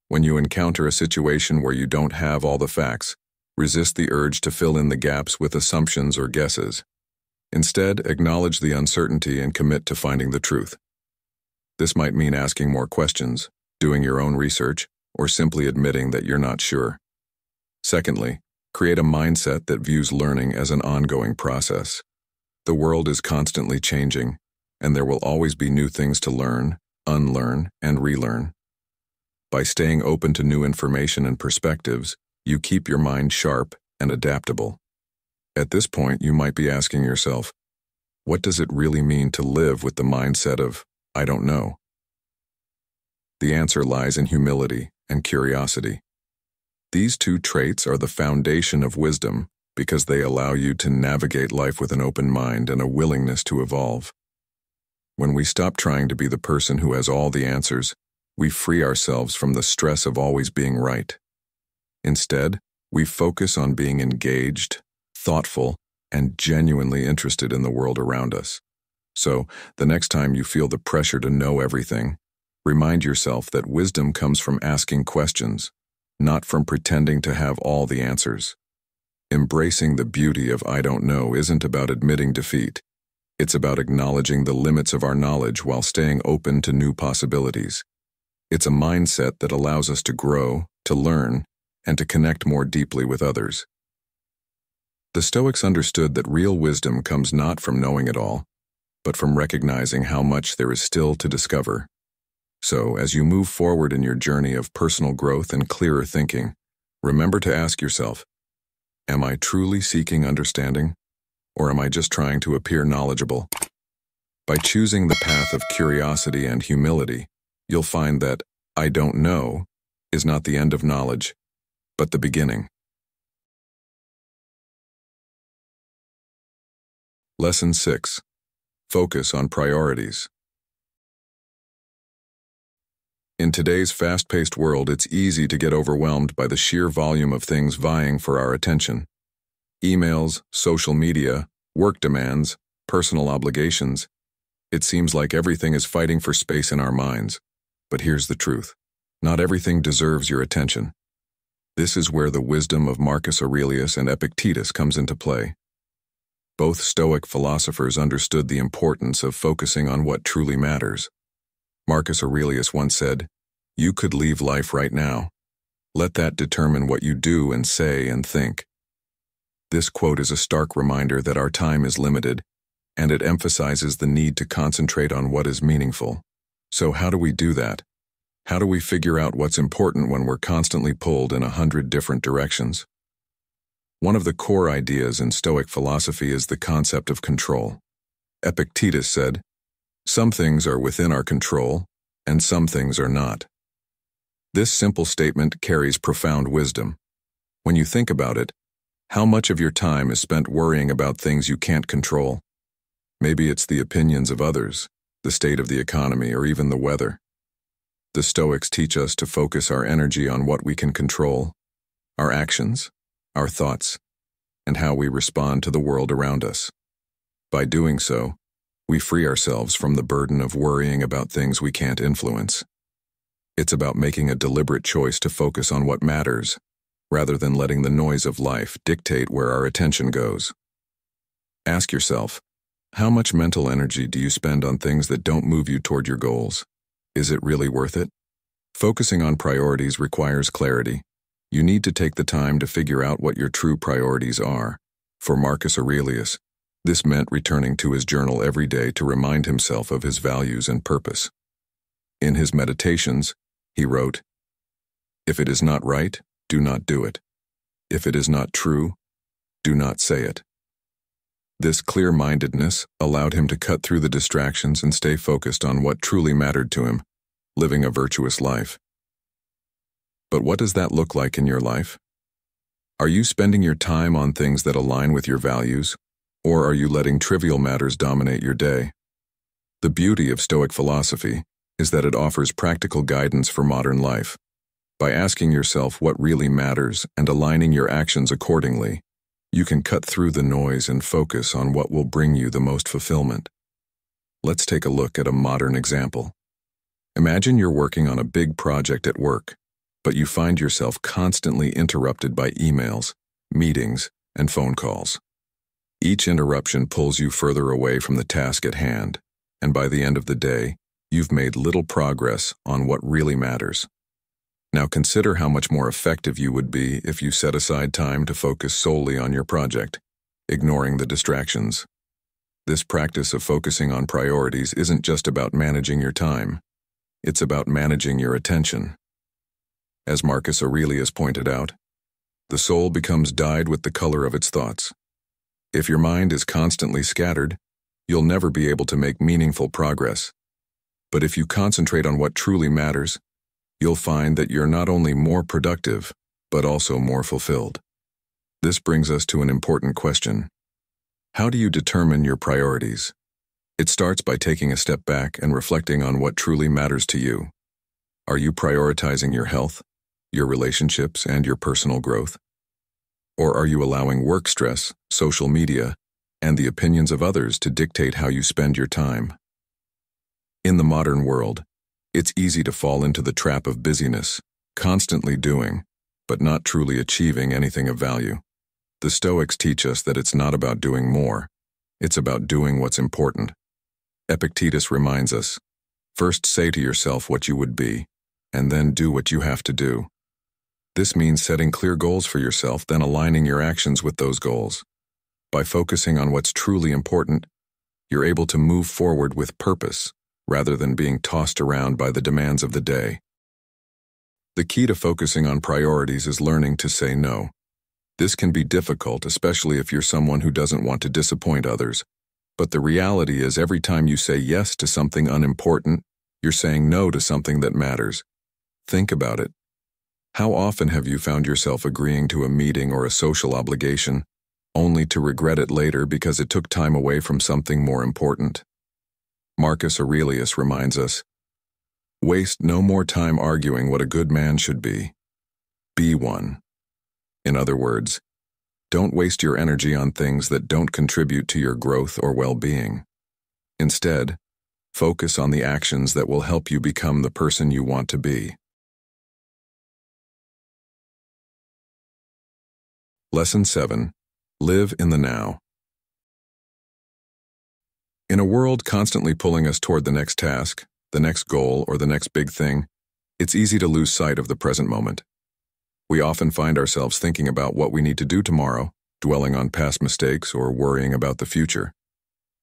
When you encounter a situation where you don't have all the facts, resist the urge to fill in the gaps with assumptions or guesses. Instead, acknowledge the uncertainty and commit to finding the truth. This might mean asking more questions, doing your own research, or simply admitting that you're not sure. Secondly, create a mindset that views learning as an ongoing process. The world is constantly changing, and there will always be new things to learn, unlearn, and relearn. By staying open to new information and perspectives, you keep your mind sharp and adaptable. At this point, you might be asking yourself, what does it really mean to live with the mindset of, I don't know? The answer lies in humility and curiosity. These 2 traits are the foundation of wisdom because they allow you to navigate life with an open mind and a willingness to evolve. When we stop trying to be the person who has all the answers, we free ourselves from the stress of always being right. Instead, we focus on being engaged, thoughtful, and genuinely interested in the world around us. So, the next time you feel the pressure to know everything, remind yourself that wisdom comes from asking questions, not from pretending to have all the answers. Embracing the beauty of I don't know isn't about admitting defeat. It's about acknowledging the limits of our knowledge while staying open to new possibilities. It's a mindset that allows us to grow, to learn, and to connect more deeply with others. The Stoics understood that real wisdom comes not from knowing it all, but from recognizing how much there is still to discover. So, as you move forward in your journey of personal growth and clearer thinking, remember to ask yourself, am I truly seeking understanding, or am I just trying to appear knowledgeable? By choosing the path of curiosity and humility, you'll find that I don't know is not the end of knowledge, but the beginning. Lesson 6. Focus on priorities. In today's fast-paced world, it's easy to get overwhelmed by the sheer volume of things vying for our attention. Emails, social media, work demands, personal obligations. It seems like everything is fighting for space in our minds. But here's the truth. Not everything deserves your attention. This is where the wisdom of Marcus Aurelius and Epictetus comes into play. Both Stoic philosophers understood the importance of focusing on what truly matters. Marcus Aurelius once said, You could leave life right now. Let that determine what you do and say and think. This quote is a stark reminder that our time is limited, and it emphasizes the need to concentrate on what is meaningful. So how do we do that? How do we figure out what's important when we're constantly pulled in 100 different directions? One of the core ideas in Stoic philosophy is the concept of control. Epictetus said, "Some things are within our control, and some things are not." This simple statement carries profound wisdom. When you think about it, how much of your time is spent worrying about things you can't control? Maybe it's the opinions of others, the state of the economy, or even the weather. The Stoics teach us to focus our energy on what we can control, our actions, our thoughts, and how we respond to the world around us. By doing so, we free ourselves from the burden of worrying about things we can't influence. It's about making a deliberate choice to focus on what matters, rather than letting the noise of life dictate where our attention goes. Ask yourself, how much mental energy do you spend on things that don't move you toward your goals? Is it really worth it? Focusing on priorities requires clarity. You need to take the time to figure out what your true priorities are. For Marcus Aurelius, this meant returning to his journal every day to remind himself of his values and purpose. In his meditations, he wrote, "If it is not right, do not do it. If it is not true, do not say it." This clear-mindedness allowed him to cut through the distractions and stay focused on what truly mattered to him, living a virtuous life. But what does that look like in your life? Are you spending your time on things that align with your values, or are you letting trivial matters dominate your day? The beauty of Stoic philosophy is that it offers practical guidance for modern life. By asking yourself what really matters and aligning your actions accordingly, you can cut through the noise and focus on what will bring you the most fulfillment. Let's take a look at a modern example. Imagine you're working on a big project at work, but you find yourself constantly interrupted by emails, meetings, and phone calls. Each interruption pulls you further away from the task at hand, and by the end of the day, you've made little progress on what really matters. Now consider how much more effective you would be if you set aside time to focus solely on your project, ignoring the distractions. This practice of focusing on priorities isn't just about managing your time. It's about managing your attention. As Marcus Aurelius pointed out, the soul becomes dyed with the color of its thoughts. If your mind is constantly scattered, you'll never be able to make meaningful progress. But if you concentrate on what truly matters, you'll find that you're not only more productive, but also more fulfilled. This brings us to an important question. How do you determine your priorities? It starts by taking a step back and reflecting on what truly matters to you. Are you prioritizing your health, your relationships, and your personal growth? Or are you allowing work stress, social media, and the opinions of others to dictate how you spend your time? In the modern world, it's easy to fall into the trap of busyness, constantly doing, but not truly achieving anything of value. The Stoics teach us that it's not about doing more, it's about doing what's important. Epictetus reminds us, first say to yourself what you would be, and then do what you have to do. This means setting clear goals for yourself, then aligning your actions with those goals. By focusing on what's truly important, you're able to move forward with purpose, rather than being tossed around by the demands of the day. The key to focusing on priorities is learning to say no. This can be difficult, especially if you're someone who doesn't want to disappoint others. But the reality is, every time you say yes to something unimportant, you're saying no to something that matters. Think about it. How often have you found yourself agreeing to a meeting or a social obligation, only to regret it later because it took time away from something more important? Marcus Aurelius reminds us, waste no more time arguing what a good man should be. Be one. In other words, don't waste your energy on things that don't contribute to your growth or well-being. Instead, focus on the actions that will help you become the person you want to be. Lesson 7. Live in the now. In a world constantly pulling us toward the next task, the next goal, or the next big thing, It's easy to lose sight of the present moment. We often find ourselves thinking about what we need to do tomorrow, dwelling on past mistakes, or worrying about the future.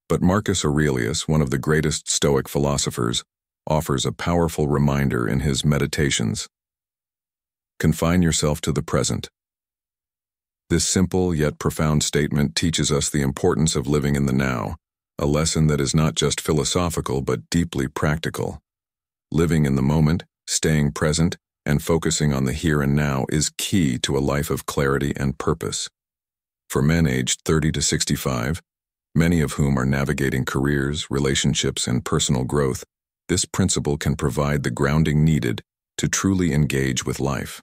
But Marcus Aurelius, one of the greatest Stoic philosophers, offers a powerful reminder in his Meditations. Confine yourself to the present. This simple yet profound statement teaches us the importance of living in the now, a lesson that is not just philosophical but deeply practical. Living in the moment, staying present, and focusing on the here and now is key to a life of clarity and purpose. For men aged 30 to 65, many of whom are navigating careers, relationships, and personal growth, this principle can provide the grounding needed to truly engage with life.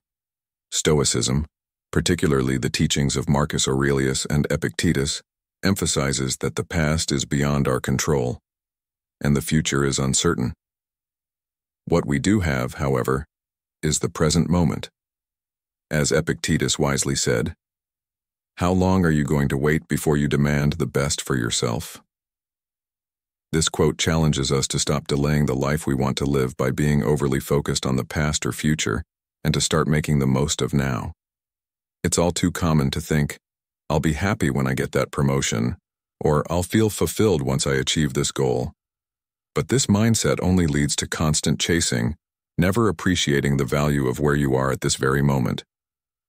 Stoicism, particularly the teachings of Marcus Aurelius and Epictetus, emphasizes that the past is beyond our control, and the future is uncertain. What we do have, however, is the present moment. As Epictetus wisely said, "How long are you going to wait before you demand the best for yourself?" This quote challenges us to stop delaying the life we want to live by being overly focused on the past or future, and to start making the most of now. It's all too common to think, "I'll be happy when I get that promotion," or "I'll feel fulfilled once I achieve this goal." But this mindset only leads to constant chasing, never appreciating the value of where you are at this very moment.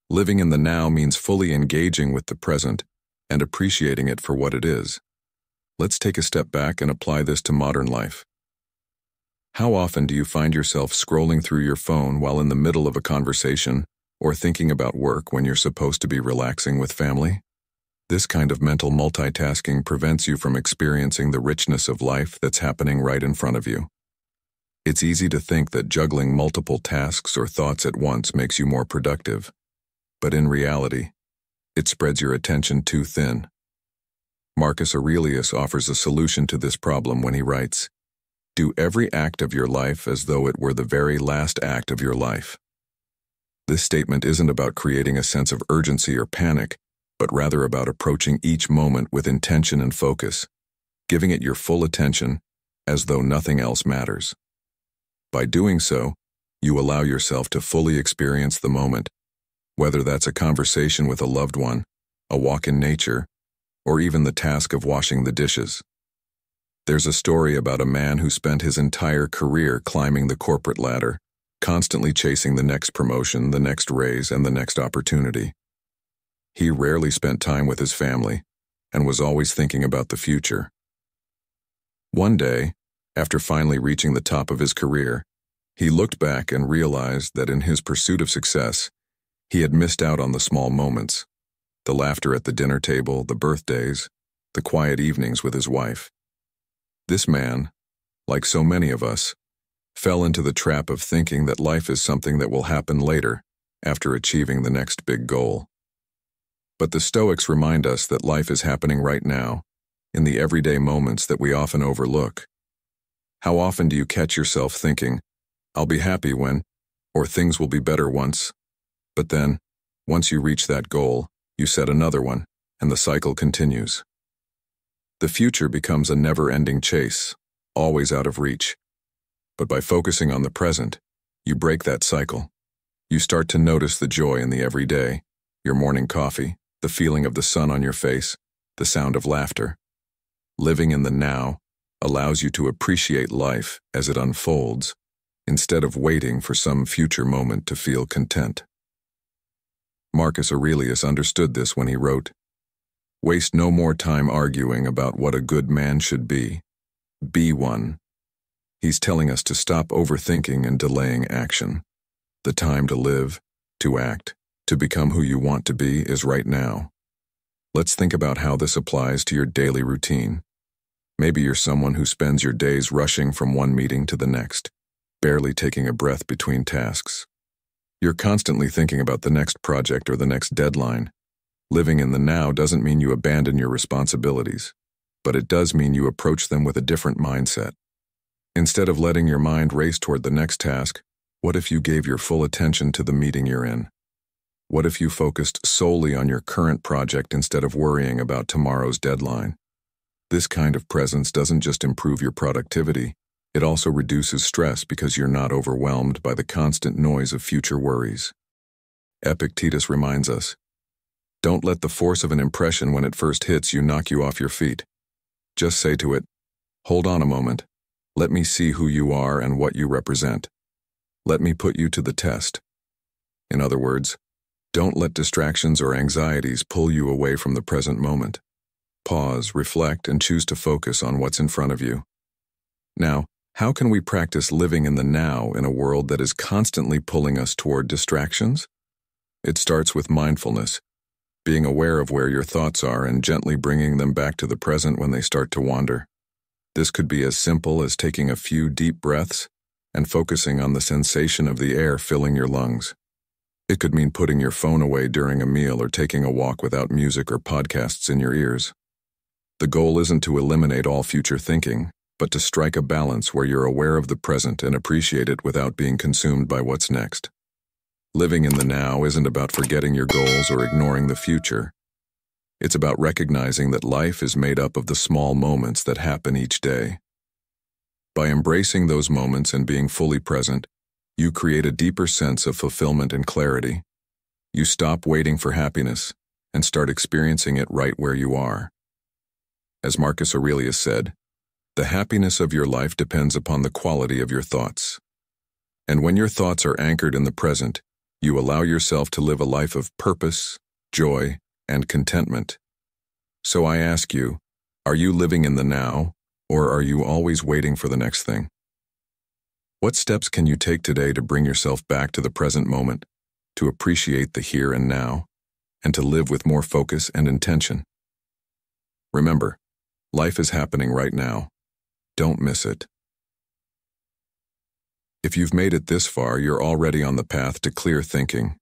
Living in the now means fully engaging with the present and appreciating it for what it is. Let's take a step back and apply this to modern life. How often do you find yourself scrolling through your phone while in the middle of a conversation, or thinking about work when you're supposed to be relaxing with family? This kind of mental multitasking prevents you from experiencing the richness of life that's happening right in front of you. It's easy to think that juggling multiple tasks or thoughts at once makes you more productive, but in reality, it spreads your attention too thin. Marcus Aurelius offers a solution to this problem when he writes, "Do every act of your life as though it were the very last act of your life." This statement isn't about creating a sense of urgency or panic, but rather about approaching each moment with intention and focus, giving it your full attention as though nothing else matters. By doing so, you allow yourself to fully experience the moment, whether that's a conversation with a loved one, a walk in nature, or even the task of washing the dishes. There's a story about a man who spent his entire career climbing the corporate ladder, constantly chasing the next promotion, the next raise, and the next opportunity. He rarely spent time with his family and was always thinking about the future. One day, after finally reaching the top of his career, he looked back and realized that in his pursuit of success, he had missed out on the small moments, the laughter at the dinner table, the birthdays, the quiet evenings with his wife. This man, like so many of us, fell into the trap of thinking that life is something that will happen later, after achieving the next big goal. But the Stoics remind us that life is happening right now, in the everyday moments that we often overlook. How often do you catch yourself thinking, "I'll be happy when," or "things will be better once," but then, once you reach that goal, you set another one, and the cycle continues. The future becomes a never-ending chase, always out of reach. But by focusing on the present, you break that cycle. You start to notice the joy in the everyday, your morning coffee, the feeling of the sun on your face, the sound of laughter. Living in the now allows you to appreciate life as it unfolds, instead of waiting for some future moment to feel content. Marcus Aurelius understood this when he wrote, "Waste no more time arguing about what a good man should be. Be one." He's telling us to stop overthinking and delaying action. The time to live, to act, to become who you want to be is right now. Let's think about how this applies to your daily routine. Maybe you're someone who spends your days rushing from one meeting to the next, barely taking a breath between tasks. You're constantly thinking about the next project or the next deadline. Living in the now doesn't mean you abandon your responsibilities, but it does mean you approach them with a different mindset. Instead of letting your mind race toward the next task, what if you gave your full attention to the meeting you're in? What if you focused solely on your current project instead of worrying about tomorrow's deadline? This kind of presence doesn't just improve your productivity, It also reduces stress because you're not overwhelmed by the constant noise of future worries. Epictetus reminds us, don't let the force of an impression when it first hits you knock you off your feet. Just say to it, hold on a moment. Let me see who you are and what you represent. Let me put you to the test. In other words, don't let distractions or anxieties pull you away from the present moment. Pause, reflect, and choose to focus on what's in front of you. Now, how can we practice living in the now in a world that is constantly pulling us toward distractions? It starts with mindfulness, being aware of where your thoughts are and gently bringing them back to the present when they start to wander. This could be as simple as taking a few deep breaths and focusing on the sensation of the air filling your lungs. It could mean putting your phone away during a meal or taking a walk without music or podcasts in your ears. The goal isn't to eliminate all future thinking, but to strike a balance where you're aware of the present and appreciate it without being consumed by what's next. Living in the now isn't about forgetting your goals or ignoring the future. It's about recognizing that life is made up of the small moments that happen each day. By embracing those moments and being fully present, you create a deeper sense of fulfillment and clarity. You stop waiting for happiness and start experiencing it right where you are. As Marcus Aurelius said, the happiness of your life depends upon the quality of your thoughts. And when your thoughts are anchored in the present, you allow yourself to live a life of purpose, joy, and contentment. So I ask you, are you living in the now, or are you always waiting for the next thing? What steps can you take today to bring yourself back to the present moment, to appreciate the here and now, and to live with more focus and intention? Remember, life is happening right now. Don't miss it. If you've made it this far, you're already on the path to clear thinking.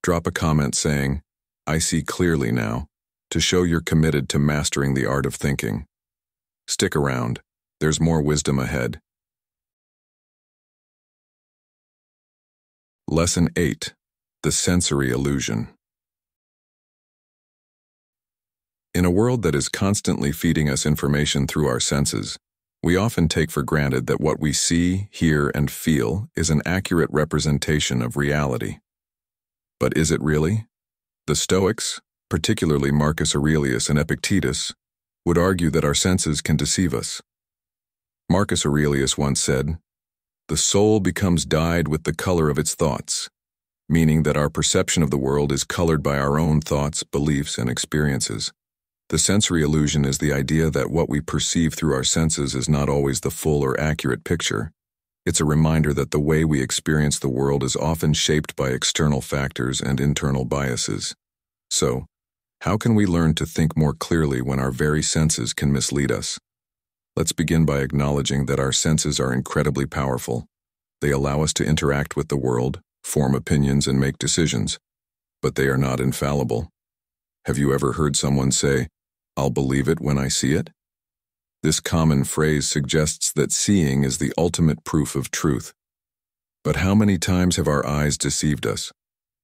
Drop a comment saying, I see clearly now, to show you're committed to mastering the art of thinking. Stick around. There's more wisdom ahead. Lesson 8. The Sensory Illusion. In a world that is constantly feeding us information through our senses, we often take for granted that what we see, hear, and feel is an accurate representation of reality. But is it really? The Stoics, particularly Marcus Aurelius and Epictetus, would argue that our senses can deceive us. Marcus Aurelius once said, "The soul becomes dyed with the color of its thoughts," meaning that our perception of the world is colored by our own thoughts, beliefs, and experiences. The sensory illusion is the idea that what we perceive through our senses is not always the full or accurate picture. It's a reminder that the way we experience the world is often shaped by external factors and internal biases. So, how can we learn to think more clearly when our very senses can mislead us? Let's begin by acknowledging that our senses are incredibly powerful. They allow us to interact with the world, form opinions, and make decisions. But they are not infallible. Have you ever heard someone say, "I'll believe it when I see it"? This common phrase suggests that seeing is the ultimate proof of truth. But how many times have our eyes deceived us?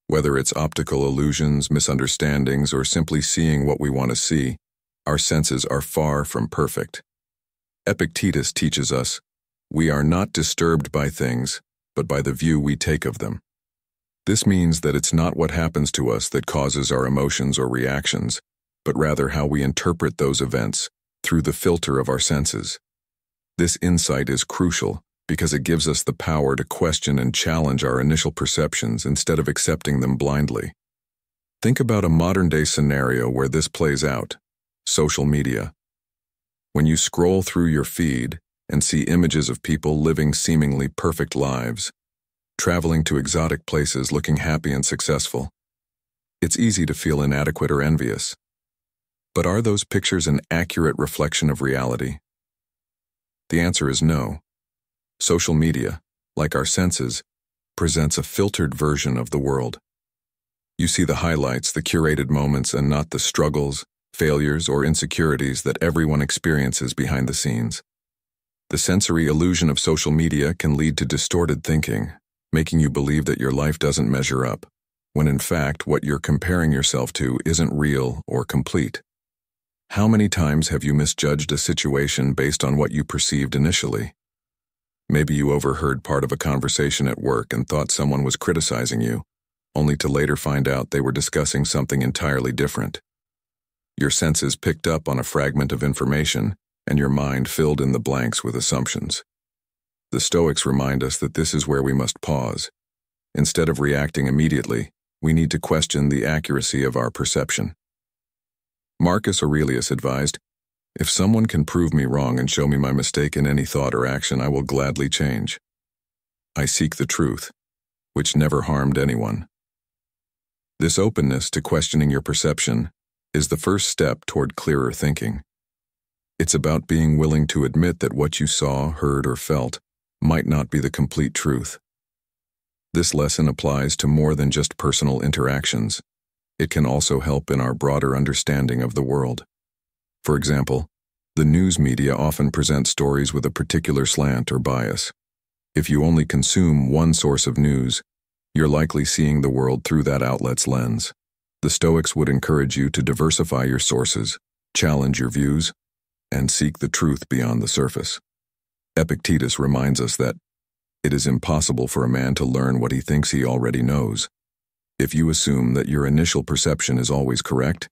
Whether it's optical illusions, misunderstandings, or simply seeing what we want to see, our senses are far from perfect. Epictetus teaches us, we are not disturbed by things, but by the view we take of them. This means that it's not what happens to us that causes our emotions or reactions, but rather how we interpret those events through the filter of our senses. This insight is crucial because it gives us the power to question and challenge our initial perceptions instead of accepting them blindly. Think about a modern-day scenario where this plays out: social media. When you scroll through your feed and see images of people living seemingly perfect lives, traveling to exotic places looking happy and successful, it's easy to feel inadequate or envious. But are those pictures an accurate reflection of reality? The answer is no. Social media, like our senses, presents a filtered version of the world. You see the highlights, the curated moments, and not the struggles, failures, or insecurities that everyone experiences behind the scenes. The sensory illusion of social media can lead to distorted thinking, making you believe that your life doesn't measure up, when in fact what you're comparing yourself to isn't real or complete. How many times have you misjudged a situation based on what you perceived initially? Maybe you overheard part of a conversation at work and thought someone was criticizing you, only to later find out they were discussing something entirely different. Your senses picked up on a fragment of information, and your mind filled in the blanks with assumptions. The Stoics remind us that this is where we must pause. Instead of reacting immediately, we need to question the accuracy of our perception. Marcus Aurelius advised, "If someone can prove me wrong and show me my mistake in any thought or action, I will gladly change. I seek the truth, which never harmed anyone." This openness to questioning your perception is the first step toward clearer thinking. It's about being willing to admit that what you saw, heard, or felt might not be the complete truth. This lesson applies to more than just personal interactions. It can also help in our broader understanding of the world. For example, the news media often present stories with a particular slant or bias. If you only consume one source of news, you're likely seeing the world through that outlet's lens. The Stoics would encourage you to diversify your sources, challenge your views, and seek the truth beyond the surface. Epictetus reminds us that it is impossible for a man to learn what he thinks he already knows. If you assume that your initial perception is always correct,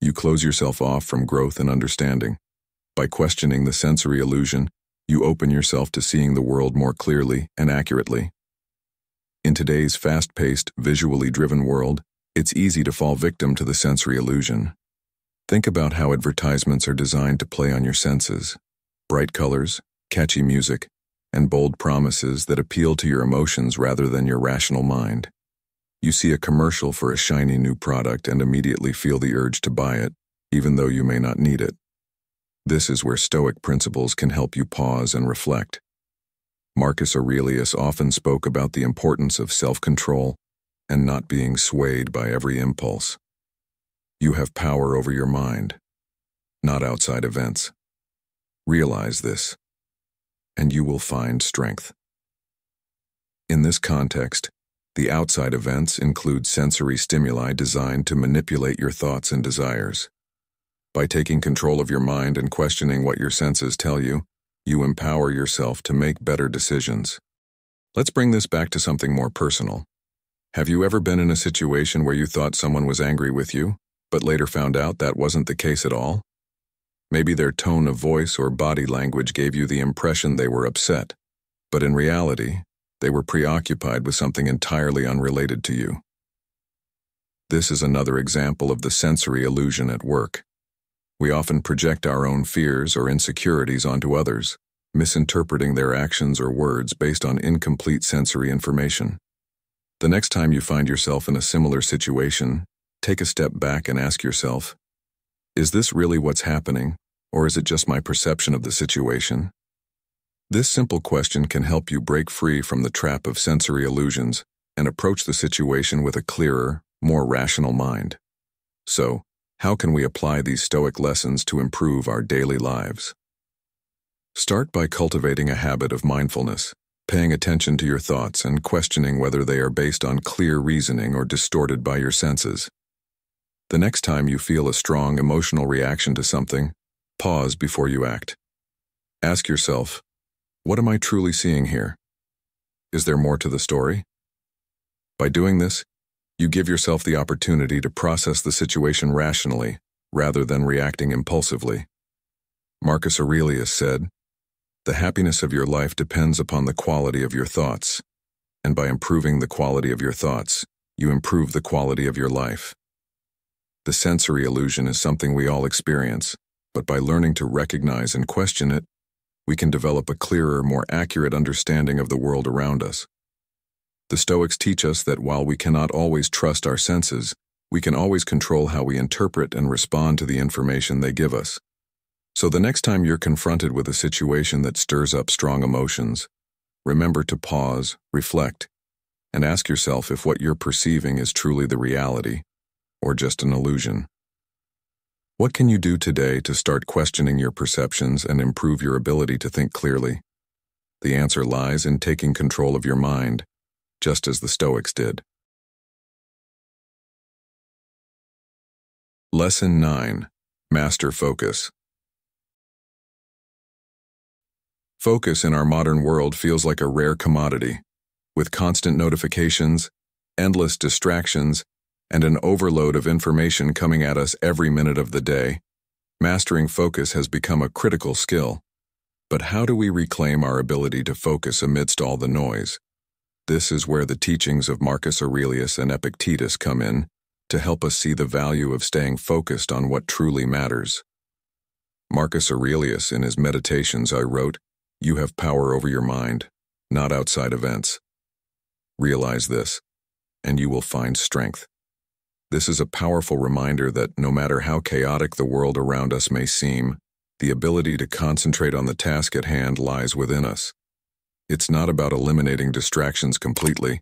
you close yourself off from growth and understanding. By questioning the sensory illusion, you open yourself to seeing the world more clearly and accurately. In today's fast-paced, visually driven world, it's easy to fall victim to the sensory illusion. Think about how advertisements are designed to play on your senses. Bright colors, catchy music, and bold promises that appeal to your emotions rather than your rational mind. You see a commercial for a shiny new product and immediately feel the urge to buy it, even though you may not need it. This is where Stoic principles can help you pause and reflect. Marcus Aurelius often spoke about the importance of self-control and not being swayed by every impulse. You have power over your mind, not outside events. Realize this, and you will find strength. In this context, the outside events include sensory stimuli designed to manipulate your thoughts and desires. By taking control of your mind and questioning what your senses tell you, you empower yourself to make better decisions. Let's bring this back to something more personal. Have you ever been in a situation where you thought someone was angry with you, but later found out that wasn't the case at all? Maybe their tone of voice or body language gave you the impression they were upset, but in reality, they were preoccupied with something entirely unrelated to you. This is another example of the sensory illusion at work. We often project our own fears or insecurities onto others, misinterpreting their actions or words based on incomplete sensory information. The next time you find yourself in a similar situation, take a step back and ask yourself, is this really what's happening, or is it just my perception of the situation? This simple question can help you break free from the trap of sensory illusions and approach the situation with a clearer, more rational mind. So, how can we apply these Stoic lessons to improve our daily lives? Start by cultivating a habit of mindfulness, paying attention to your thoughts and questioning whether they are based on clear reasoning or distorted by your senses. The next time you feel a strong emotional reaction to something, pause before you act. Ask yourself, what am I truly seeing here? Is there more to the story? By doing this, you give yourself the opportunity to process the situation rationally rather than reacting impulsively. Marcus Aurelius said, "The happiness of your life depends upon the quality of your thoughts, and by improving the quality of your thoughts, you improve the quality of your life." The sensory illusion is something we all experience, but by learning to recognize and question it, we can develop a clearer, more accurate understanding of the world around us. The Stoics teach us that while we cannot always trust our senses, we can always control how we interpret and respond to the information they give us. So the next time you're confronted with a situation that stirs up strong emotions, remember to pause, reflect, and ask yourself if what you're perceiving is truly the reality or just an illusion. What can you do today to start questioning your perceptions and improve your ability to think clearly? The answer lies in taking control of your mind, just as the Stoics did. Lesson 9. Master Focus. Focus in our modern world feels like a rare commodity, with constant notifications, endless distractions, and an overload of information coming at us every minute of the day. Mastering focus has become a critical skill. But how do we reclaim our ability to focus amidst all the noise? This is where the teachings of Marcus Aurelius and Epictetus come in, to help us see the value of staying focused on what truly matters. Marcus Aurelius, in his Meditations, wrote, "You have power over your mind, not outside events. Realize this, and you will find strength." This is a powerful reminder that no matter how chaotic the world around us may seem, the ability to concentrate on the task at hand lies within us. It's not about eliminating distractions completely.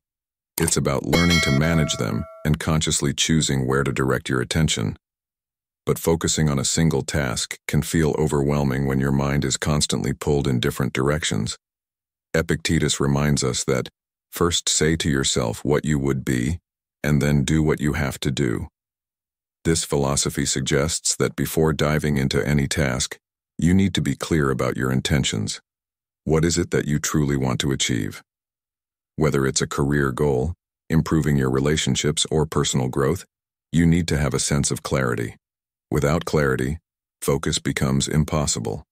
It's about learning to manage them and consciously choosing where to direct your attention. But focusing on a single task can feel overwhelming when your mind is constantly pulled in different directions. Epictetus reminds us that, first say to yourself what you would be, and then do what you have to do. This philosophy suggests that before diving into any task, you need to be clear about your intentions. What is it that you truly want to achieve? Whether it's a career goal, improving your relationships, or personal growth, you need to have a sense of clarity. Without clarity, focus becomes impossible.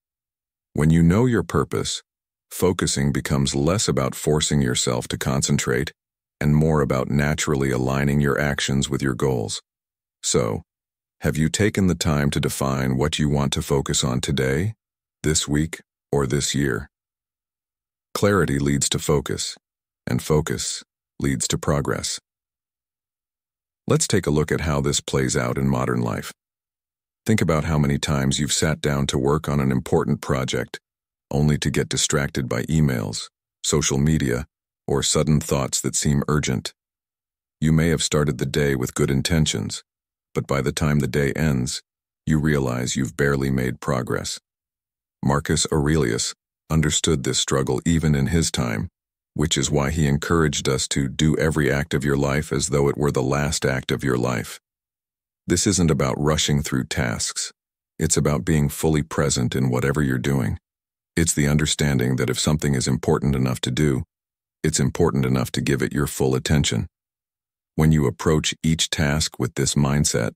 When you know your purpose, focusing becomes less about forcing yourself to concentrate and more about naturally aligning your actions with your goals. So, have you taken the time to define what you want to focus on today, this week, or this year? Clarity leads to focus, and focus leads to progress. Let's take a look at how this plays out in modern life. Think about how many times you've sat down to work on an important project, only to get distracted by emails, social media, or sudden thoughts that seem urgent. You may have started the day with good intentions, but by the time the day ends, you realize you've barely made progress. Marcus Aurelius understood this struggle even in his time, which is why he encouraged us to do every act of your life as though it were the last act of your life. This isn't about rushing through tasks. It's about being fully present in whatever you're doing. It's the understanding that if something is important enough to do, it's important enough to give it your full attention. When you approach each task with this mindset,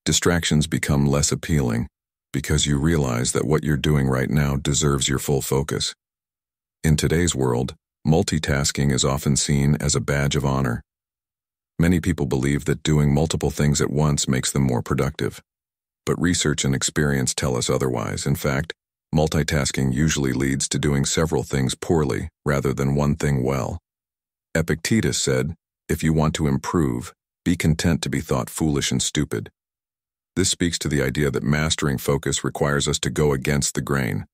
distractions become less appealing because you realize that what you're doing right now deserves your full focus. In today's world, multitasking is often seen as a badge of honor. Many people believe that doing multiple things at once makes them more productive. But research and experience tell us otherwise. In fact, multitasking usually leads to doing several things poorly rather than one thing well. Epictetus said, "If you want to improve, be content to be thought foolish and stupid." This speaks to the idea that mastering focus requires us to go against the grain.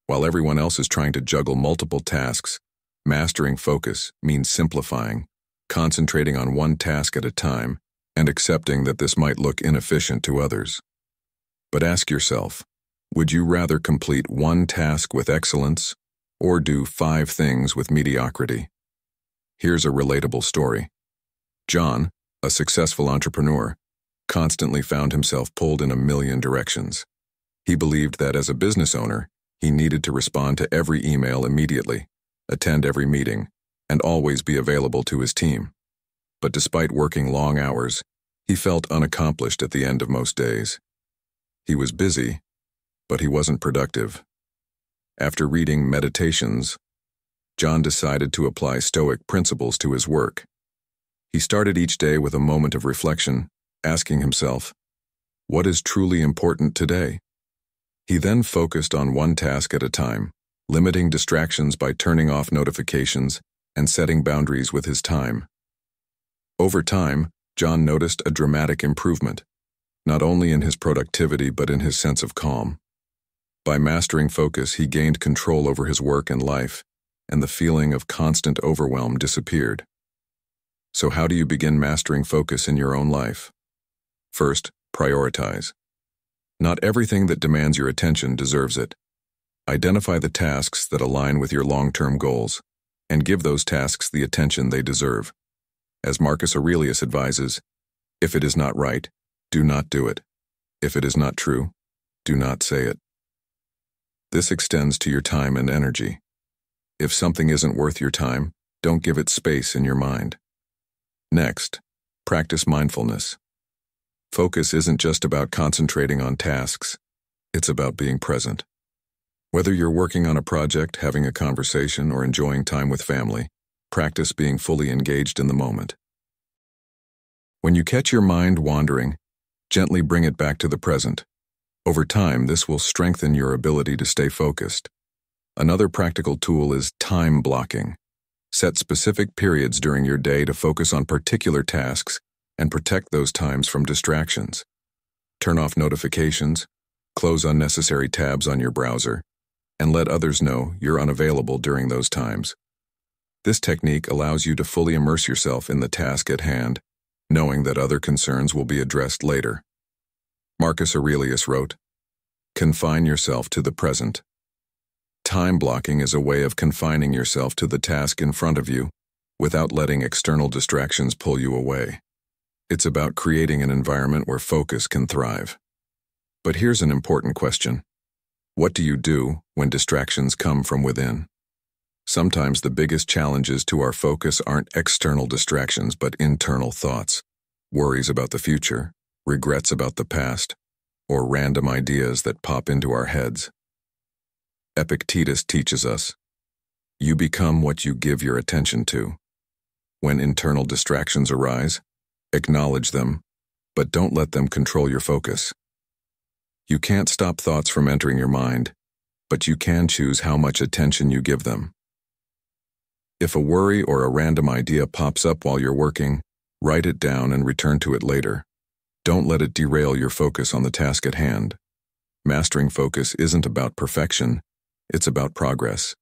While everyone else is trying to juggle multiple tasks, mastering focus means simplifying, concentrating on one task at a time, and accepting that this might look inefficient to others. But ask yourself, would you rather complete one task with excellence or do 5 things with mediocrity? Here's a relatable story. John, a successful entrepreneur, constantly found himself pulled in a million directions. He believed that as a business owner, he needed to respond to every email immediately, attend every meeting, and always be available to his team. But despite working long hours, he felt unaccomplished at the end of most days. He was busy, but he wasn't productive. After reading Meditations, John decided to apply Stoic principles to his work. He started each day with a moment of reflection, asking himself, what is truly important today? He then focused on one task at a time, limiting distractions by turning off notifications and setting boundaries with his time. Over time, John noticed a dramatic improvement, not only in his productivity but in his sense of calm. By mastering focus, he gained control over his work and life, and the feeling of constant overwhelm disappeared. So how do you begin mastering focus in your own life? First, prioritize. Not everything that demands your attention deserves it. Identify the tasks that align with your long-term goals, and give those tasks the attention they deserve. As Marcus Aurelius advises, if it is not right, do not do it. If it is not true, do not say it. This extends to your time and energy. If something isn't worth your time, don't give it space in your mind. Next, practice mindfulness. Focus isn't just about concentrating on tasks, it's about being present. Whether you're working on a project, having a conversation, or enjoying time with family, practice being fully engaged in the moment. When you catch your mind wandering, gently bring it back to the present. Over time, this will strengthen your ability to stay focused. Another practical tool is time blocking. Set specific periods during your day to focus on particular tasks and protect those times from distractions. Turn off notifications, close unnecessary tabs on your browser, and let others know you're unavailable during those times. This technique allows you to fully immerse yourself in the task at hand, knowing that other concerns will be addressed later. Marcus Aurelius wrote, "Confine yourself to the present." Time blocking is a way of confining yourself to the task in front of you without letting external distractions pull you away. It's about creating an environment where focus can thrive. But here's an important question. What do you do when distractions come from within? Sometimes the biggest challenges to our focus aren't external distractions but internal thoughts, worries about the future, regrets about the past, or random ideas that pop into our heads. Epictetus teaches us, "You become what you give your attention to." When internal distractions arise, acknowledge them, but don't let them control your focus. You can't stop thoughts from entering your mind, but you can choose how much attention you give them. If a worry or a random idea pops up while you're working, write it down and return to it later. Don't let it derail your focus on the task at hand. Mastering focus isn't about perfection, it's about progress.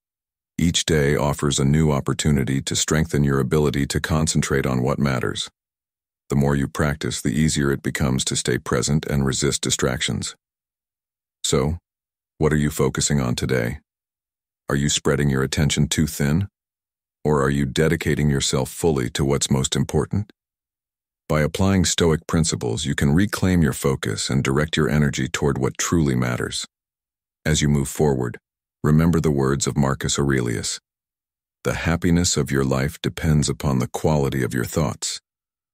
Each day offers a new opportunity to strengthen your ability to concentrate on what matters. The more you practice, the easier it becomes to stay present and resist distractions. So, what are you focusing on today? Are you spreading your attention too thin? Or are you dedicating yourself fully to what's most important? By applying Stoic principles, you can reclaim your focus and direct your energy toward what truly matters. As you move forward, remember the words of Marcus Aurelius. "The happiness of your life depends upon the quality of your thoughts,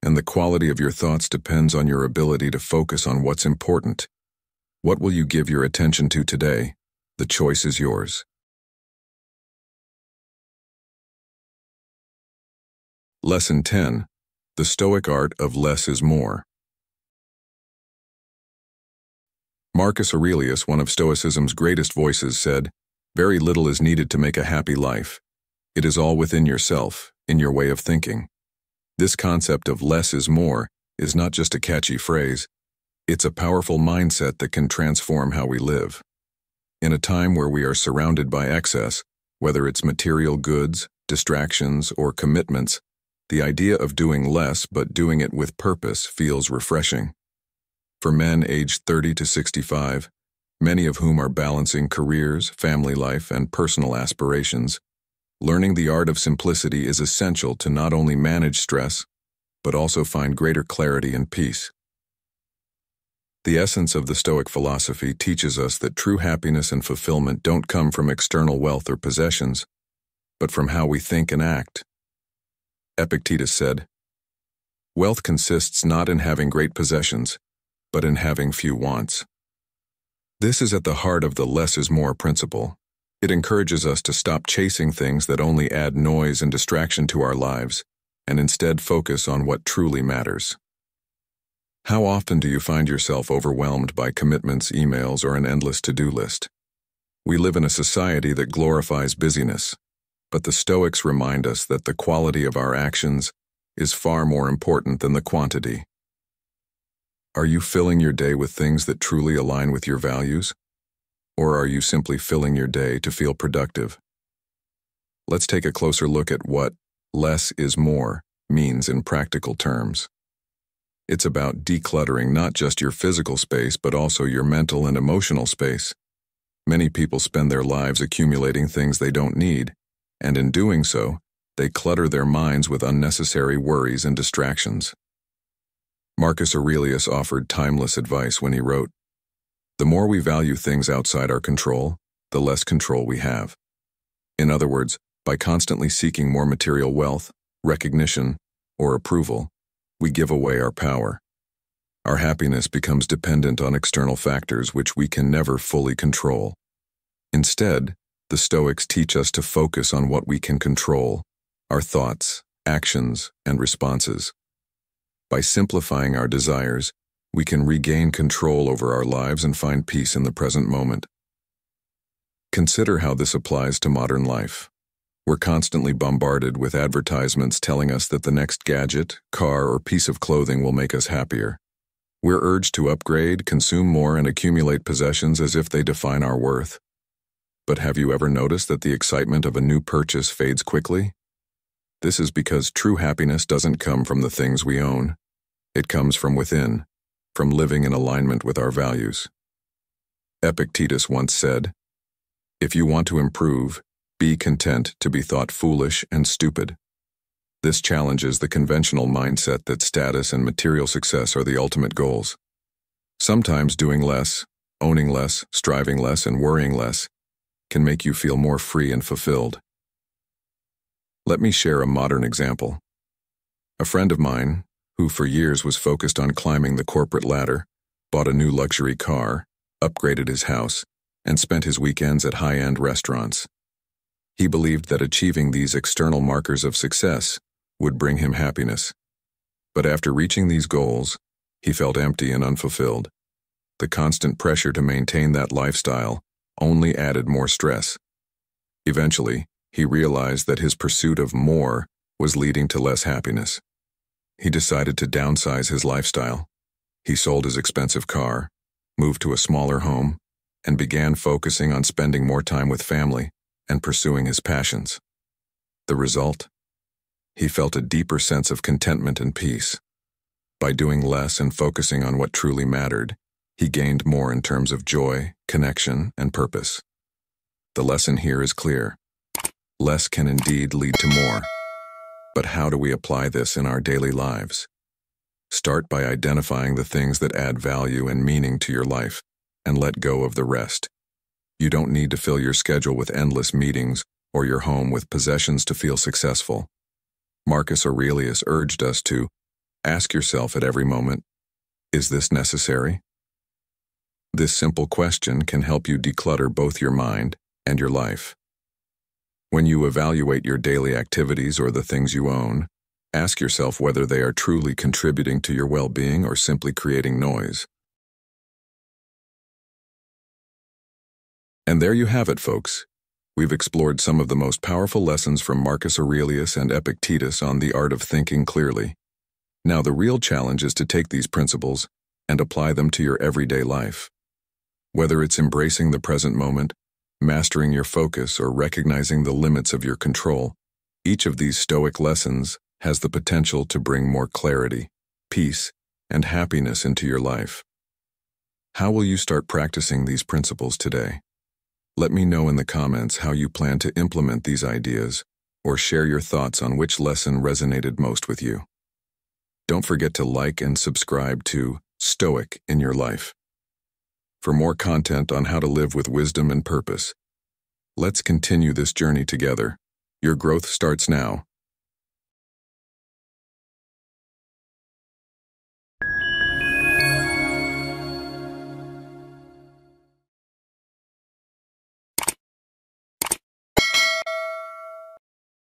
and the quality of your thoughts depends on your ability to focus on what's important." What will you give your attention to today? The choice is yours. Lesson 10. The Stoic Art of Less is More. Marcus Aurelius, one of Stoicism's greatest voices, said, "Very little is needed to make a happy life. It is all within yourself, in your way of thinking." This concept of less is more is not just a catchy phrase. It's a powerful mindset that can transform how we live. In a time where we are surrounded by excess, whether it's material goods, distractions, or commitments, the idea of doing less but doing it with purpose feels refreshing. For men aged 30 to 65, many of whom are balancing careers, family life, and personal aspirations, learning the art of simplicity is essential to not only manage stress, but also find greater clarity and peace. The essence of the Stoic philosophy teaches us that true happiness and fulfillment don't come from external wealth or possessions, but from how we think and act. Epictetus said, "Wealth consists not in having great possessions, but in having few wants." This is at the heart of the less is more principle. It encourages us to stop chasing things that only add noise and distraction to our lives, and instead focus on what truly matters. How often do you find yourself overwhelmed by commitments, emails, or an endless to-do list? We live in a society that glorifies busyness, but the Stoics remind us that the quality of our actions is far more important than the quantity. Are you filling your day with things that truly align with your values? Or are you simply filling your day to feel productive? Let's take a closer look at what less is more means in practical terms. It's about decluttering not just your physical space, but also your mental and emotional space. Many people spend their lives accumulating things they don't need, and in doing so, they clutter their minds with unnecessary worries and distractions. Marcus Aurelius offered timeless advice when he wrote, "The more we value things outside our control, the less control we have." In other words, By constantly seeking more material wealth, recognition, or approval, we give away our power. Our happiness becomes dependent on external factors which we can never fully control. Instead, the Stoics teach us to focus on what we can control, our thoughts, actions, and responses. By simplifying our desires, we can regain control over our lives and find peace in the present moment. Consider how this applies to modern life. We're constantly bombarded with advertisements telling us that the next gadget, car, or piece of clothing will make us happier. We're urged to upgrade, consume more, and accumulate possessions as if they define our worth. But have you ever noticed that the excitement of a new purchase fades quickly? This is because true happiness doesn't come from the things we own. It comes from within, from living in alignment with our values. Epictetus once said, "If you want to improve, be content to be thought foolish and stupid." This challenges the conventional mindset that status and material success are the ultimate goals. Sometimes doing less, owning less, striving less, and worrying less can make you feel more free and fulfilled. Let me share a modern example. A friend of mine, who for years was focused on climbing the corporate ladder, bought a new luxury car, upgraded his house, and spent his weekends at high-end restaurants. He believed that achieving these external markers of success would bring him happiness. But after reaching these goals, he felt empty and unfulfilled. The constant pressure to maintain that lifestyle only added more stress. Eventually, he realized that his pursuit of more was leading to less happiness. He decided to downsize his lifestyle. He sold his expensive car, moved to a smaller home, and began focusing on spending more time with family and pursuing his passions. The result? He felt a deeper sense of contentment and peace. By doing less and focusing on what truly mattered, he gained more in terms of joy, connection, and purpose. The lesson here is clear. Less can indeed lead to more. But how do we apply this in our daily lives? Start by identifying the things that add value and meaning to your life, and let go of the rest. You don't need to fill your schedule with endless meetings or your home with possessions to feel successful. Marcus Aurelius urged us to ask yourself at every moment, is this necessary? This simple question can help you declutter both your mind and your life. When you evaluate your daily activities or the things you own, ask yourself whether they are truly contributing to your well-being or simply creating noise. And there you have it, folks. We've explored some of the most powerful lessons from Marcus Aurelius and Epictetus on the art of thinking clearly. Now the real challenge is to take these principles and apply them to your everyday life. Whether it's embracing the present moment, mastering your focus, or recognizing the limits of your control, each of these Stoic lessons has the potential to bring more clarity, peace, and happiness into your life. How will you start practicing these principles today? Let me know in the comments how you plan to implement these ideas, or share your thoughts on which lesson resonated most with you. Don't forget to like and subscribe to Stoic in Your Life for more content on how to live with wisdom and purpose. Let's continue this journey together. Your growth starts now,